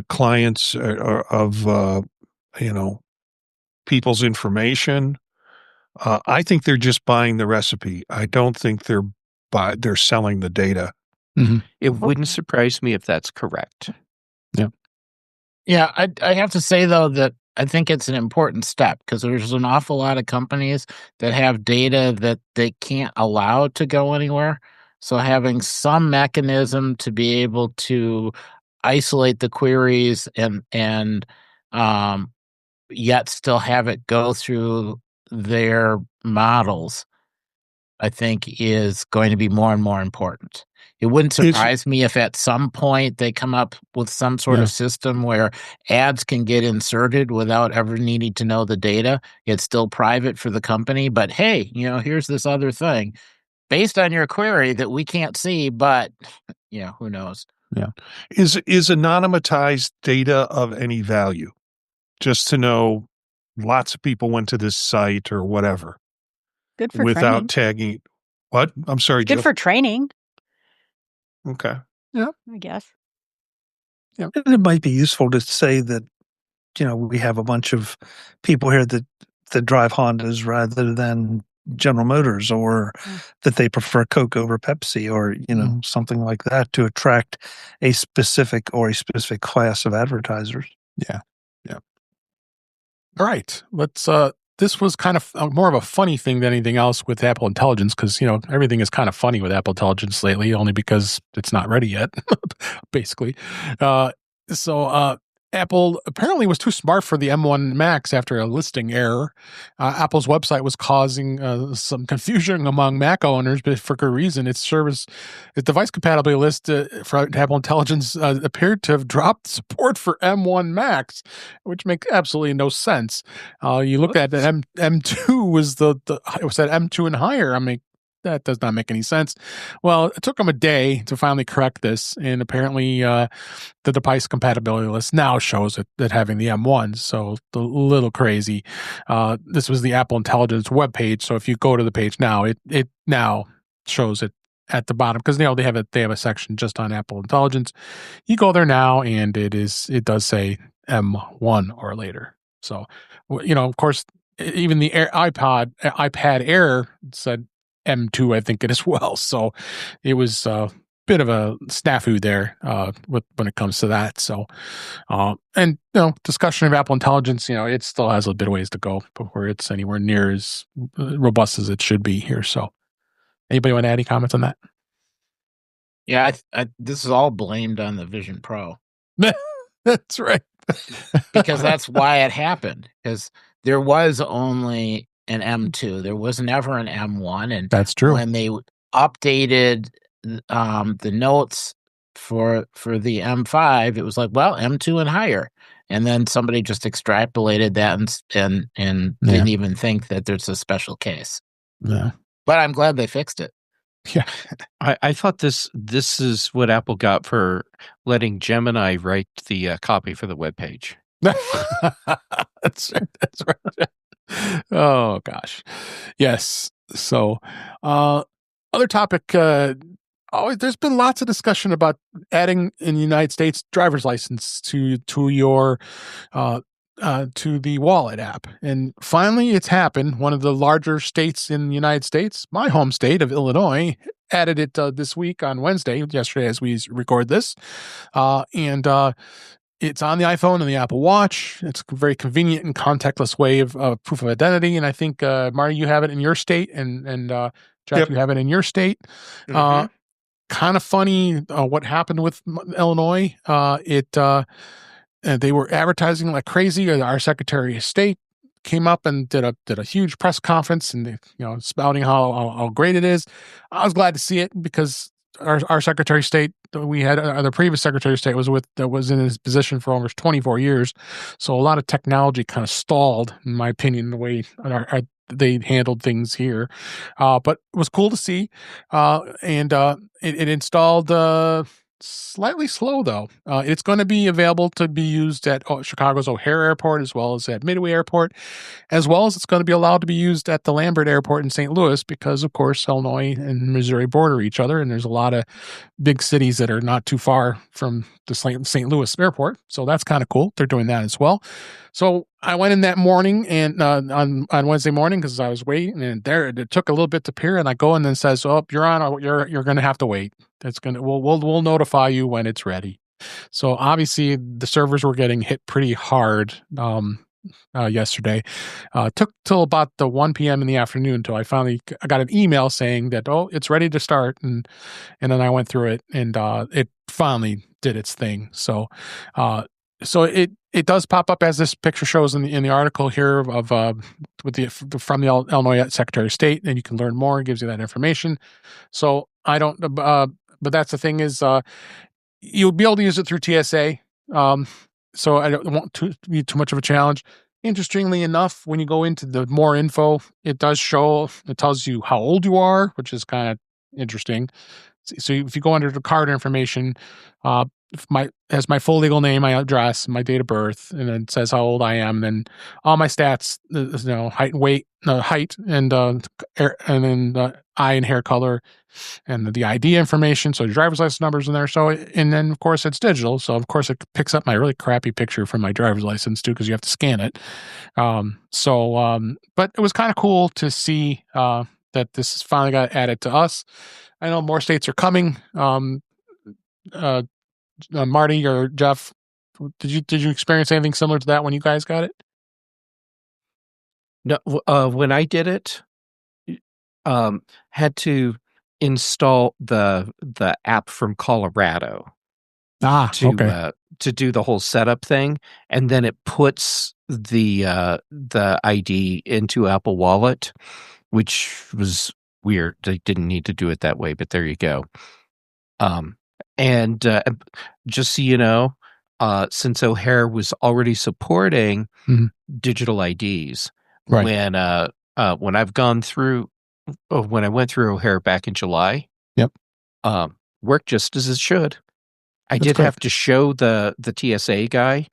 clients of people's information. I think they're just buying the recipe. I don't think they're selling the data. It wouldn't surprise me if that's correct. Yeah, I have to say, though, that I think it's an important step, because there's an awful lot of companies that have data that they can't allow to go anywhere. So having some mechanism to be able to isolate the queries and yet still have it go through their models, I think, is going to be more and more important. It wouldn't surprise me if at some point they come up with some sort of system where ads can get inserted without ever needing to know the data. It's still private for the company, but hey, here's this other thing based on your query that we can't see, but who knows? Yeah. Is anonymized data of any value? Just to know lots of people went to this site or whatever. Good for without training. tagging. What? I'm sorry, Good Jill. for training, Okay. I guess. And it might be useful to say that, we have a bunch of people here that drive Hondas rather than General Motors, or that they prefer Coke over Pepsi, or, something like that, to attract a specific class of advertisers. Yeah. All right. Let's this was kind of more of a funny thing than anything else with Apple Intelligence, because everything is kind of funny with Apple Intelligence lately, only because it's not ready yet, basically. So Apple apparently was too smart for the M1 Max after a listing error. Apple's website was causing some confusion among Mac owners, but for good reason. Its device compatibility list for Apple Intelligence appeared to have dropped support for M1 Max, which makes absolutely no sense. You look at the M2 was it was at M2 and higher. I mean, that does not make any sense. Well, it took them a day to finally correct this, and apparently the device compatibility list now shows it having the M1. So a little crazy. This was the Apple Intelligence webpage. So if you go to the page now, it now shows it at the bottom, because they have a section just on Apple Intelligence. You go there now, and it does say M1 or later. So of course, even the iPad Air said M2, I think it as well. So it was a bit of a snafu there when it comes to that. So and discussion of Apple Intelligence, it still has a bit of ways to go before it's anywhere near as robust as it should be here. So anybody want to add any comments on that? Yeah, this is all blamed on the Vision Pro. That's right. Because that's why it happened, because there was only an M2. There was never an M1. And that's true. When they updated the notes for the M5, it was like, well, M2 and higher. And then somebody just extrapolated that and didn't even think that there's a special case. Yeah. But I'm glad they fixed it. Yeah. I thought this is what Apple got for letting Gemini write the copy for the webpage. That's right. Oh gosh. Yes. So other topic, Oh, there's been lots of discussion about adding in the United States driver's license to your to the wallet app. And finally, it's happened. One of the larger states in the United States, my home state of Illinois, added it this week on Wednesday, yesterday as we record this. And it's on the iPhone and the Apple Watch. It's a very convenient and contactless way of proof of identity. And I think, Marty, you have it in your state, and Jeff, you have it in your state. Kind of funny what happened with Illinois. They were advertising like crazy. Our Secretary of State came up and did a huge press conference, and spouting how great it is. I was glad to see it because our Secretary of State, we had the previous Secretary of State was in his position for almost 24 years, so a lot of technology kind of stalled, in my opinion, the way they handled things here. But it was cool to see, and it installed. Slightly slow, though. It's going to be available to be used at Chicago's O'Hare Airport as well as at Midway Airport, as well as it's going to be allowed to be used at the Lambert Airport in St. Louis because, of course, Illinois and Missouri border each other, and there's a lot of big cities that are not too far from the St. Louis Airport. So that's kind of cool. They're doing that as well. So I went in that morning and on Wednesday morning because I was waiting, and it took a little bit to appear, and I go in and it says, "Oh, you're going to have to wait. We'll notify you when it's ready." So obviously the servers were getting hit pretty hard yesterday. Took till about the 1 p.m. in the afternoon until I got an email saying that, oh, it's ready to start, and then I went through it, and it finally did its thing. So it does pop up as this picture shows in the article here of from the Illinois Secretary of State, and you can learn more. It gives you that information. So I don't, but that's the thing is, you'll be able to use it through TSA. So I don't want to be too much of a challenge. Interestingly enough, when you go into the more info, it tells you how old you are, which is kind of interesting. So if you go under the card information, has my full legal name, my address, my date of birth, and then it says how old I am, and all my stats, height and weight, height, and then eye and hair color, and the ID information. So your driver's license number's in there. So, and then of course it's digital. So of course it picks up my really crappy picture from my driver's license too, because you have to scan it. But it was kind of cool to see that this finally got added to us. I know more states are coming. Marty or Jeff, did you experience anything similar to that when you guys got it? No, when I did it, had to install the app from Colorado to do the whole setup thing, and then it puts the ID into Apple Wallet, which was weird. They didn't need to do it that way, but there you go. And just so you know, since O'Hare was already supporting digital IDs, right. when I've gone through, when I went through O'Hare back in July, worked just as it should. I did have to show the TSA guy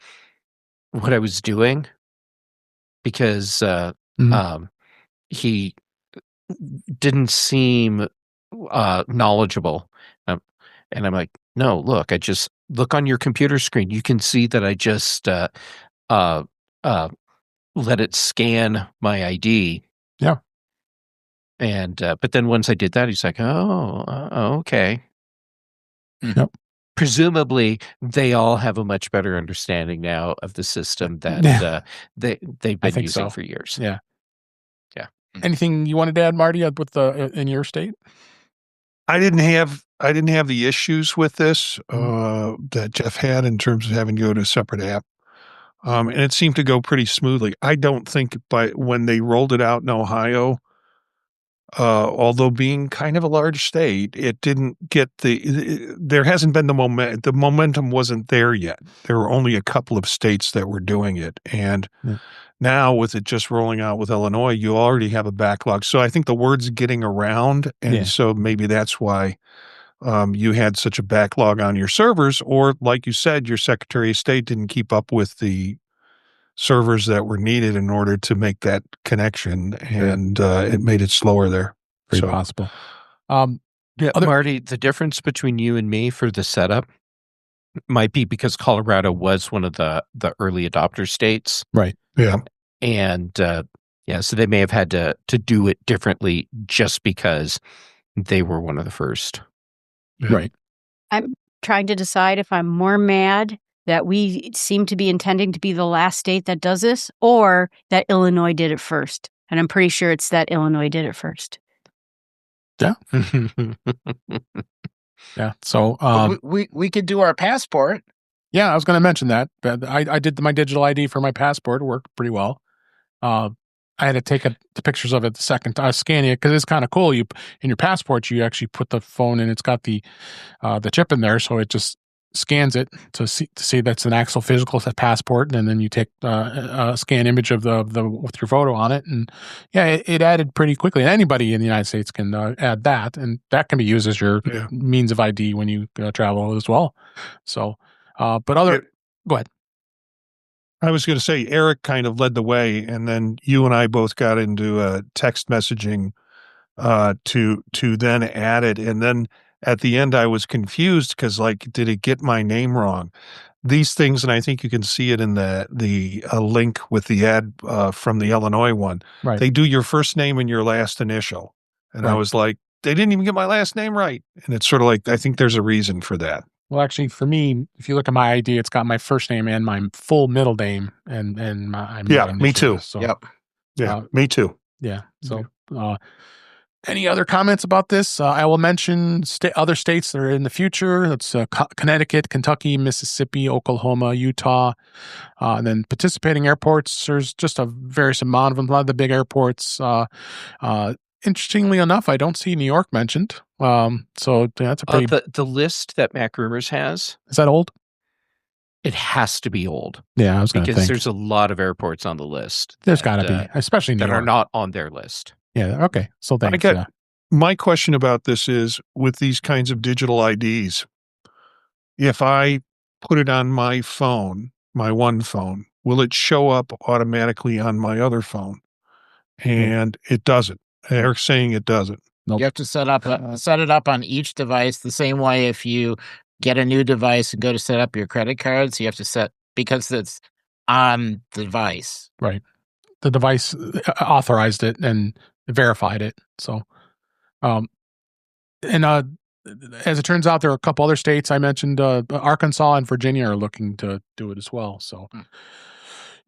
what I was doing because he didn't seem knowledgeable. And I'm like, no, look, I just look on your computer screen. You can see that I just let it scan my ID. Yeah. And but then once I did that, he's like, oh, okay. Yep. Presumably, they all have a much better understanding now of the system that they've been using for years. Yeah. Yeah. Anything you wanted to add, Marty, with in your state? I didn't have the issues with this that Jeff had in terms of having to go to a separate app. And it seemed to go pretty smoothly. I don't think when they rolled it out in Ohio, although being kind of a large state, it didn't get there hasn't been the momentum wasn't there yet. There were only a couple of states that were doing it. And now with it just rolling out with Illinois, you already have a backlog. So I think the word's getting around. And so maybe that's why you had such a backlog on your servers, or like you said, your Secretary of State didn't keep up with the servers that were needed in order to make that connection, and it made it slower there. Very possible. Yeah, Marty, the difference between you and me for the setup might be because Colorado was one of the early adopter states. Right. Yeah. And so they may have had to do it differently just because they were one of the first. Yeah. Right. I'm trying to decide if I'm more mad that we seem to be intending to be the last state that does this, or that Illinois did it first. And I'm pretty sure it's that Illinois did it first. Yeah. Yeah. So we could do our passport. yeah, I was going to mention that. But I did my digital ID for my passport. It worked pretty well. I had to take the pictures of it the second time, scanning it, because it's kind of cool. You in your passport, you actually put the phone in. It's got the chip in there, so it just scans it to see that's an actual physical passport, and then you take a scan image of the with your photo on it, and yeah, it added pretty quickly. And anybody in the United States can add that, and that can be used as your means of ID when you travel as well. So, but go ahead. I was going to say Eric kind of led the way, and then you and I both got into text messaging to then add it, and then at the end I was confused because, like, did it get my name wrong? These things, and I think you can see it in the link with the ad from the Illinois one. Right. They do your first name and your last initial, and I was like, they didn't even get my last name right, and it's sort of like, I think there's a reason for that. Well, actually, for me, if you look at my ID, it's got my first name and my full middle name, and my me too. So, yep. Yeah, me too. Yeah. So, any other comments about this? I will mention other states that are in the future. That's Connecticut, Kentucky, Mississippi, Oklahoma, Utah, and then participating airports. There's just a various amount of them. A lot of the big airports. Interestingly enough, I don't see New York mentioned. So that's a pretty... the list that Mac Rumors has. Is that old? It has to be old. Yeah, I was going to think. Because there's a lot of airports on the list. There's got to be, especially New York. That are not on their list. Yeah, okay. So thanks. My question about this is, with these kinds of digital IDs, if I put it on my phone, my one phone, will it show up automatically on my other phone? And it doesn't. Eric's saying it doesn't. Nope. You have to set it up on each device the same way if you get a new device and go to set up your credit cards. You have to set, because it's on the device. Right. The device authorized it and verified it. So, and as it turns out, there are a couple other states I mentioned. Arkansas and Virginia are looking to do it as well. So,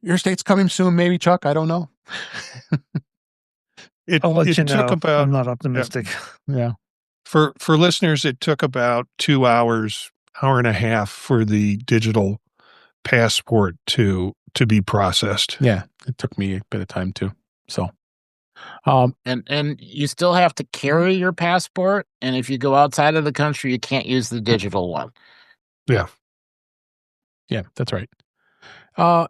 your state's coming soon, maybe, Chuck. I don't know. I'll let you know. I'm not optimistic. Yeah. For listeners, it took about 2 hours, hour and a half for the digital passport to be processed. Yeah, it took me a bit of time too. So, and you still have to carry your passport, and if you go outside of the country, you can't use the digital one. Yeah. Yeah, that's right. All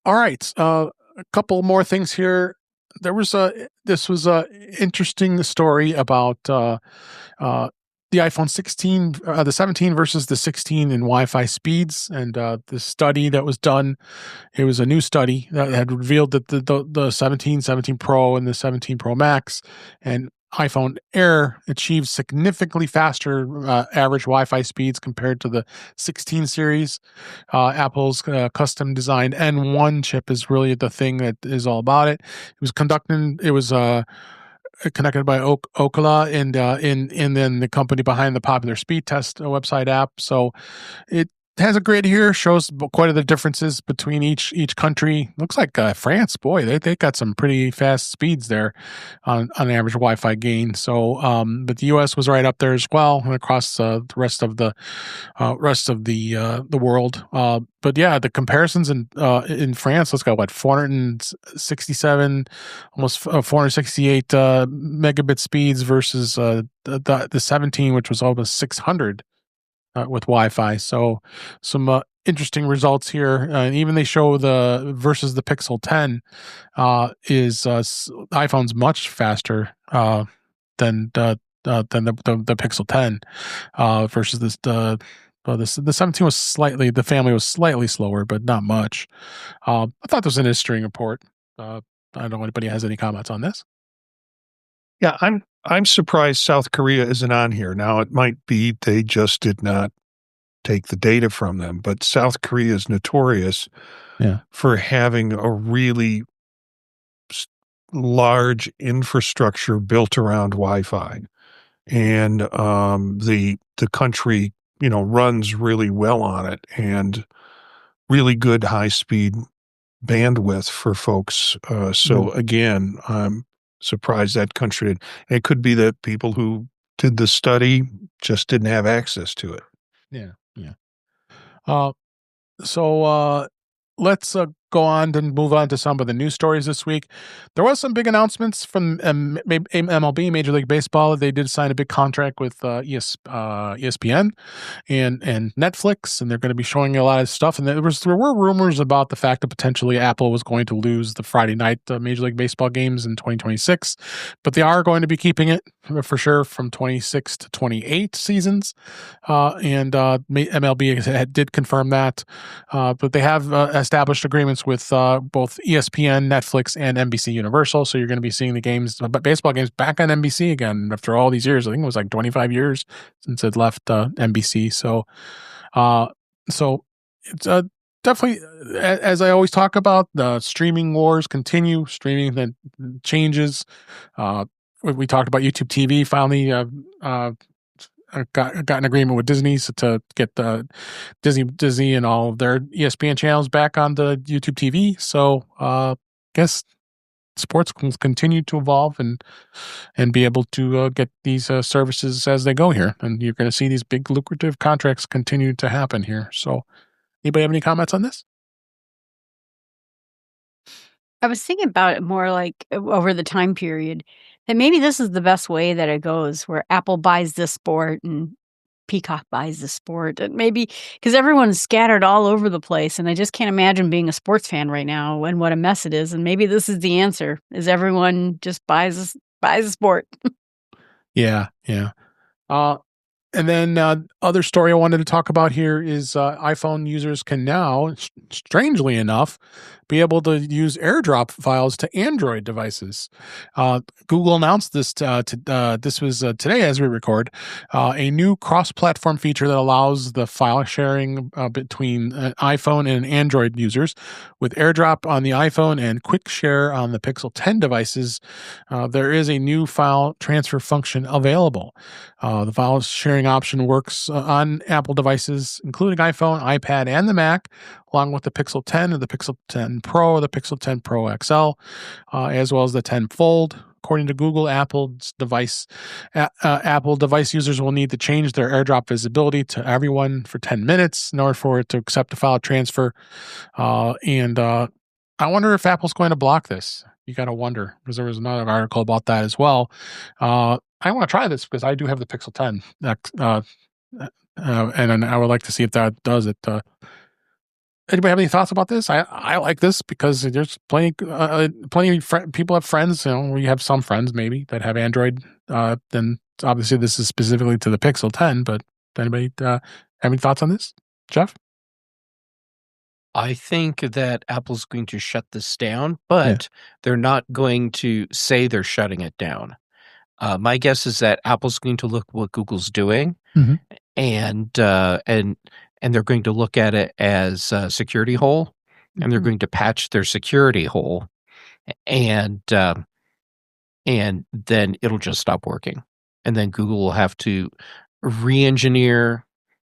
right. A couple more things here. This was a interesting story about the iPhone 16, the 17 versus the 16 in Wi-Fi speeds, and the study that was done. It was a new study that had revealed that the 17 Pro, and the 17 Pro Max and iPhone Air achieved significantly faster average Wi-Fi speeds compared to the 16 series. Apple's custom designed N1 chip is really the thing that is all about it. It was connected by Okla and then the company behind the popular speed test website app. So it has a grid here, shows quite a the differences between each country. Looks like France, boy, they got some pretty fast speeds there on average Wi-Fi gain. So, but the US was right up there as well, and across the rest of the world. But yeah, the comparisons in France, let's go 467, almost 468 megabit speeds versus the 17, which was almost 600. With Wi-Fi. So some interesting results here. And even they show the versus the Pixel 10 is iPhone's much faster than the Pixel 10 versus this the 17 was the family was slightly slower, but not much. I thought this was an interesting report. I don't know if anybody has any comments on this. Yeah, I'm I'm surprised South Korea isn't on here. Now, it might be they just did not take the data from them, but South Korea is notorious for having a really large infrastructure built around Wi-Fi. And the country, runs really well on it, and really good high-speed bandwidth for folks. So again, I'm surprised that country it could be that people who did the study just didn't have access to it. So let's go on and move on to some of the news stories this week. There was some big announcements from MLB, Major League Baseball. They did sign a big contract with ESPN and Netflix, and they're going to be showing a lot of stuff. And there were rumors about the fact that potentially Apple was going to lose the Friday night Major League Baseball games in 2026, but they are going to be keeping it for sure from 26 to 28 seasons. And MLB did confirm that, but they have established agreements with both ESPN, Netflix, and NBC Universal. So you're going to be seeing the games, baseball games, back on NBC again after all these years. I think it was like 25 years since it left NBC. So it's definitely, as I always talk about, the streaming wars continue. Streaming that changes. We talked about YouTube TV finally got an agreement with Disney to get the Disney and all of their ESPN channels back on the YouTube TV. So I guess sports will continue to evolve and be able to get these services as they go here. And you're going to see these big lucrative contracts continue to happen here. So anybody have any comments on this? I was thinking about it more like over the time period, that maybe this is the best way that it goes, where Apple buys this sport and Peacock buys the sport. And maybe because everyone's scattered all over the place, and I just can't imagine being a sports fan right now and what a mess it is. And maybe this is the answer: is everyone just buys a sport. Yeah. And then other story I wanted to talk about here is iPhone users can now, strangely enough, be able to use AirDrop files to Android devices. Google announced this. This was today as we record, a new cross-platform feature that allows the file sharing between iPhone and Android users. With AirDrop on the iPhone and Quick Share on the Pixel 10 devices, there is a new file transfer function available. The file sharing option works on Apple devices, including iPhone, iPad, and the Mac, along with the Pixel 10 and the Pixel 10 Pro, the Pixel 10 Pro XL, as well as the 10 Fold. According to Google, Apple device users will need to change their AirDrop visibility to everyone for 10 minutes in order for it to accept a file transfer. And I wonder if Apple's going to block this. You got to wonder, because there was another article about that as well. I want to try this because I do have the Pixel 10, and I would like to see if that does it. Anybody have any thoughts about this? I like this because there's plenty people have friends. We have some friends maybe that have Android. Then obviously this is specifically to the Pixel 10. But anybody have any thoughts on this, Jeff? I think that Apple's going to shut this down, but they're not going to say they're shutting it down. My guess is that Apple's going to look what Google's doing, and they're going to look at it as a security hole, and they're going to patch their security hole, and then it'll just stop working, and then Google will have to re-engineer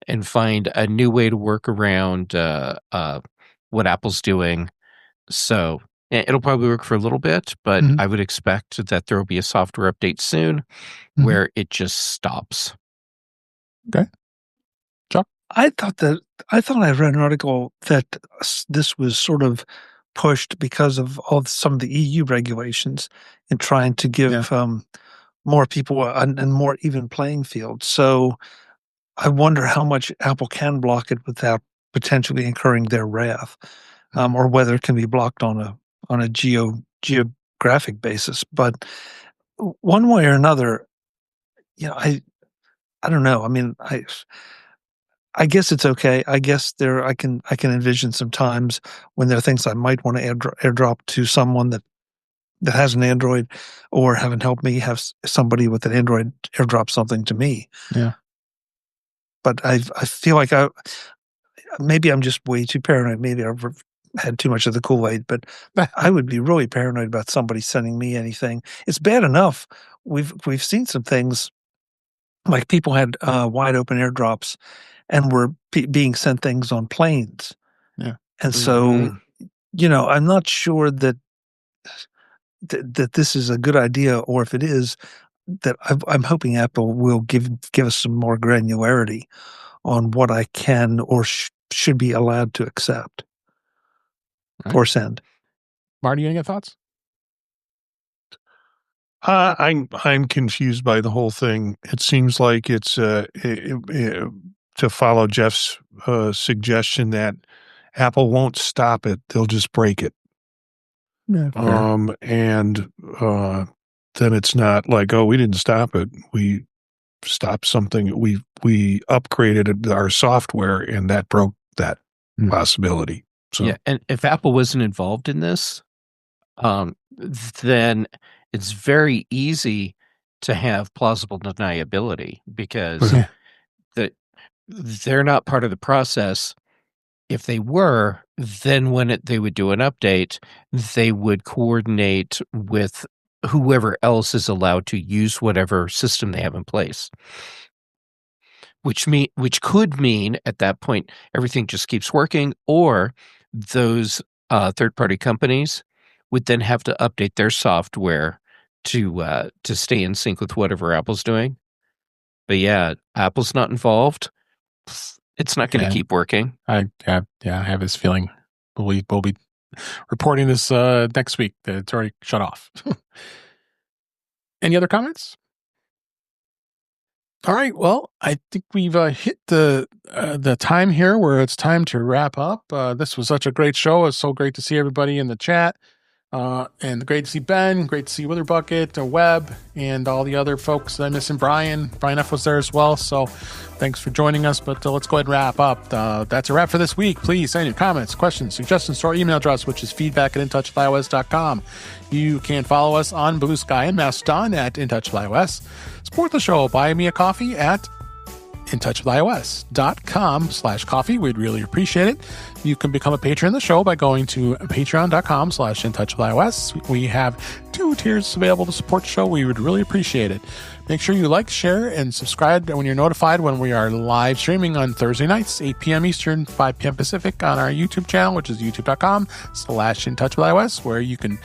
and find a new way to work around what Apple's doing. So it'll probably work for a little bit, but I would expect that there will be a software update soon where it just stops. Okay. Chuck? I thought I read an article that this was sort of pushed because of some of the EU regulations and trying to give more people a more even playing field. So I wonder how much Apple can block it without potentially incurring their wrath, or whether it can be blocked on a geographic basis. But one way or another, I don't know. I mean, I guess it's okay. I guess I can envision some times when there are things I might want to airdrop to someone that that has an Android, or haven't helped me have somebody with an Android airdrop something to me. Yeah. But I feel like maybe I'm just way too paranoid. Maybe I've had too much of the Kool-Aid, but I would be really paranoid about somebody sending me anything. It's bad enough. We've seen some things like people had wide open airdrops and were being sent things on planes. Yeah. And so, I'm not sure that this is a good idea, or if it is, that I'm hoping Apple will give us some more granularity on what I can or should be allowed to accept or send. Marty, any thoughts? I'm confused by the whole thing. It seems like it's to follow Jeff's suggestion that Apple won't stop it; they'll just break it. Yeah, and then it's not like, oh, we didn't stop it; we stopped something. We upgraded our software, and that broke that possibility. So yeah, and if Apple wasn't involved in this, then it's very easy to have plausible deniability because they're not part of the process. If they were, then when they would do an update, they would coordinate with whoever else is allowed to use whatever system they have in place. Which could mean at that point everything just keeps working, or those third-party companies would then have to update their software to stay in sync with whatever Apple's doing. But yeah, Apple's not involved. It's not going to keep working. I have this feeling we'll be reporting this next week that it's already shut off. Any other comments? All right. Well, I think we've hit the time here where it's time to wrap up. This was such a great show. It's so great to see everybody in the chat. And great to see Ben, great to see Witherbucket, Webb, and all the other folks that I'm missing. Brian F was there as well. So thanks for joining us. But let's go ahead and wrap up. That's a wrap for this week. Please send your comments, questions, suggestions to our email address, which is feedback@intouchwithios.com. You can follow us on BlueSky and Mastodon at InTouchWithIOS. Support the show. Buy me a coffee at intouchwithios.com/coffee. We'd really appreciate it. You can become a patron of the show by going to patreon.com/intouchwithios. We have 2 tiers available to support the show. We would really appreciate it. Make sure you like, share, and subscribe when you're notified when we are live streaming on Thursday nights, 8 p.m. Eastern, 5 p.m. Pacific on our YouTube channel, which is youtube.com/intouchwithios, where you can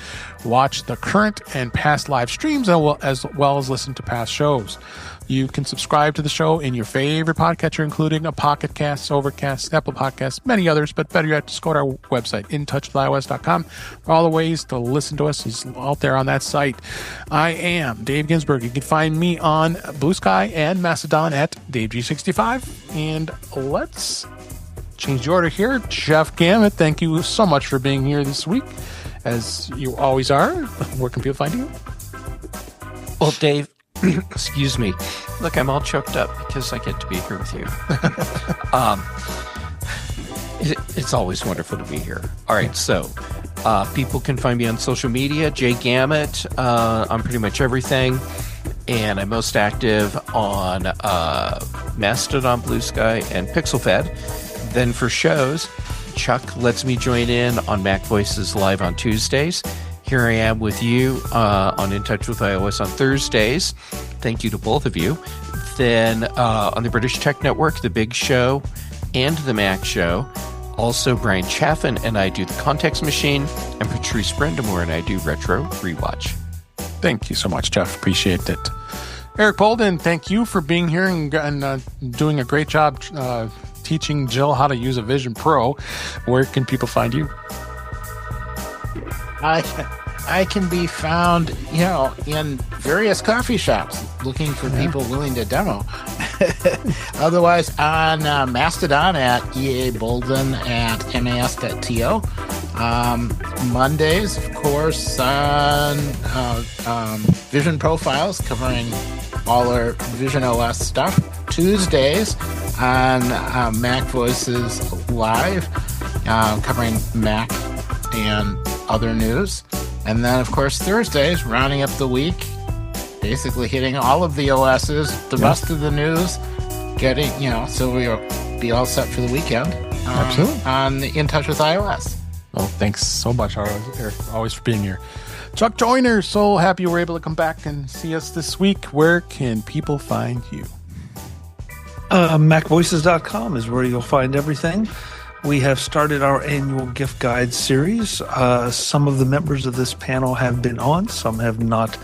watch the current and past live streams as well as listen to past shows. You can subscribe to the show in your favorite podcatcher, including a Pocket Cast, Overcast, Apple Podcasts, many others, but better yet, just go to our website, intouchwithios.com. All the ways to listen to us is out there on that site. I am Dave Ginsburg. You can find me on BlueSky and Mastodon at DaveG65. And let's change the order here. Jeff Gamet, thank you so much for being here this week, as you always are. Where can people find you? Well, Dave, excuse me. Look, I'm all choked up because I get to be here with you. It's always wonderful to be here. All right, so people can find me on social media, Jay Gamet, on pretty much everything. And I'm most active on Mastodon, BlueSky, and PixelFed. Then for shows, Chuck lets me join in on Mac Voices Live on Tuesdays. Here I am with you on In Touch with iOS on Thursdays. Thank you to both of you. Then on the British Tech Network, The Big Show and The Mac Show. Also, Brian Chaffin and I do The Context Machine, and Patrice Brendamore and I do Retro Rewatch. Thank you so much, Jeff. Appreciate it. Eric Bolden, thank you for being here and doing a great job teaching Jill how to use a Vision Pro. Where can people find you? I can be found, in various coffee shops looking for people willing to demo. Otherwise, on Mastodon at eabolden@mas.to. Mondays, of course, on Vision Profiles, covering all our visionOS stuff. Tuesdays on Mac Voices Live, covering Mac and other news. And then, of course, Thursdays, rounding up the week, basically hitting all of the OSs, the rest of the news, getting, so we'll be all set for the weekend. Absolutely. On the In Touch with iOS. Well, thanks so much, Eric, always for being here. Chuck Joyner, so happy you were able to come back and see us this week. Where can people find you? MacVoices.com is where you'll find everything. We have started our annual gift guide series. Some of the members of this panel have been on. Some have not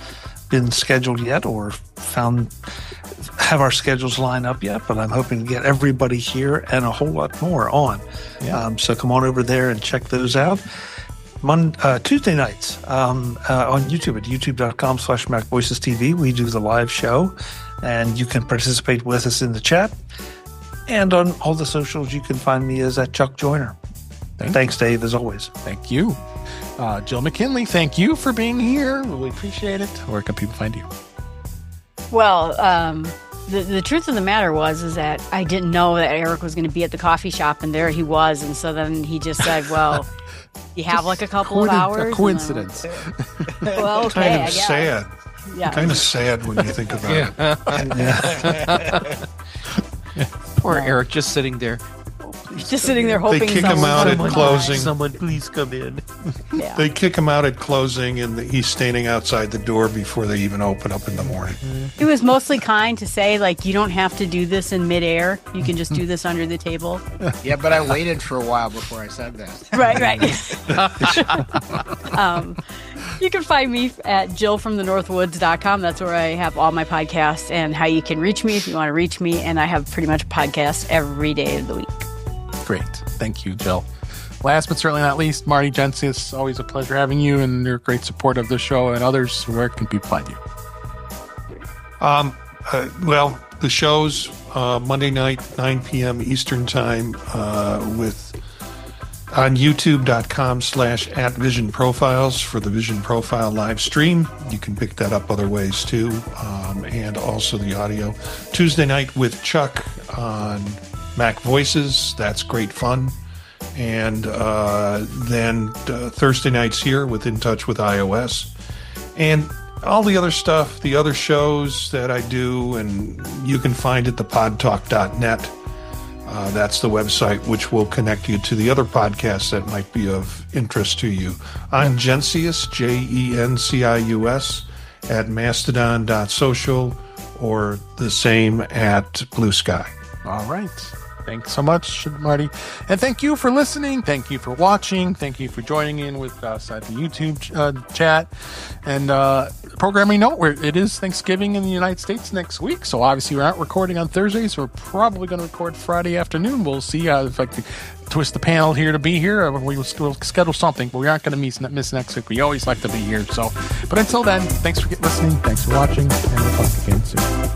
been scheduled yet or have our schedules line up yet, but I'm hoping to get everybody here and a whole lot more on. Yeah. So come on over there and check those out. Tuesday nights on YouTube at youtube.com/MacVoicesTV. We do the live show, and you can participate with us in the chat. And on all the socials, you can find me as at Chuck Joyner. Thanks, Dave, as always. Thank you. Jill McKinley, thank you for being here. Really appreciate it. Where can people find you? Well, the truth of the matter is that I didn't know that Eric was going to be at the coffee shop, and there he was. And so then he just said, well, you have like a couple of hours. A coincidence. Well, okay, kind of sad. Yeah. Kind of sad when you think about it. Poor Eric just sitting there. Just sitting there hoping they kick him out at closing. Someone please come in. Yeah. They kick him out at closing, and he's standing outside the door before they even open up in the morning. It was mostly kind to say, like, you don't have to do this in midair. You can just do this under the table. Yeah, but I waited for a while before I said that. Right. You can find me at jillfromthenorthwoods.com. That's where I have all my podcasts and how you can reach me if you want to reach me. And I have pretty much podcasts every day of the week. Great. Thank you, Jill. Last but certainly not least, Marty Jensen, it's always a pleasure having you and your great support of the show and others. Where can people find you? Well, the show's Monday night, 9 p.m. Eastern Time on youtube.com/@visionprofiles for the Vision Profile live stream. You can pick that up other ways too, and also the audio. Tuesday night with Chuck on Mac Voices. That's great fun. And then Thursday nights here with In Touch with iOS. And all the other stuff, the other shows that I do, and you can find at thepodtalk.net. That's the website which will connect you to the other podcasts that might be of interest to you. I'm Jencius, Jencius, at mastodon.social, or the same at BlueSky. All right. Thanks so much, Marty. And thank you for listening. Thank you for watching. Thank you for joining in with us at the YouTube chat. And programming note, where it is Thanksgiving in the United States next week. So obviously we're not recording on Thursdays. We're probably going to record Friday afternoon. We'll see if I can twist the panel here to be here. We'll schedule something, but we aren't going to miss next week. We always like to be here. But until then, thanks for listening. Thanks for watching. And we'll talk again soon.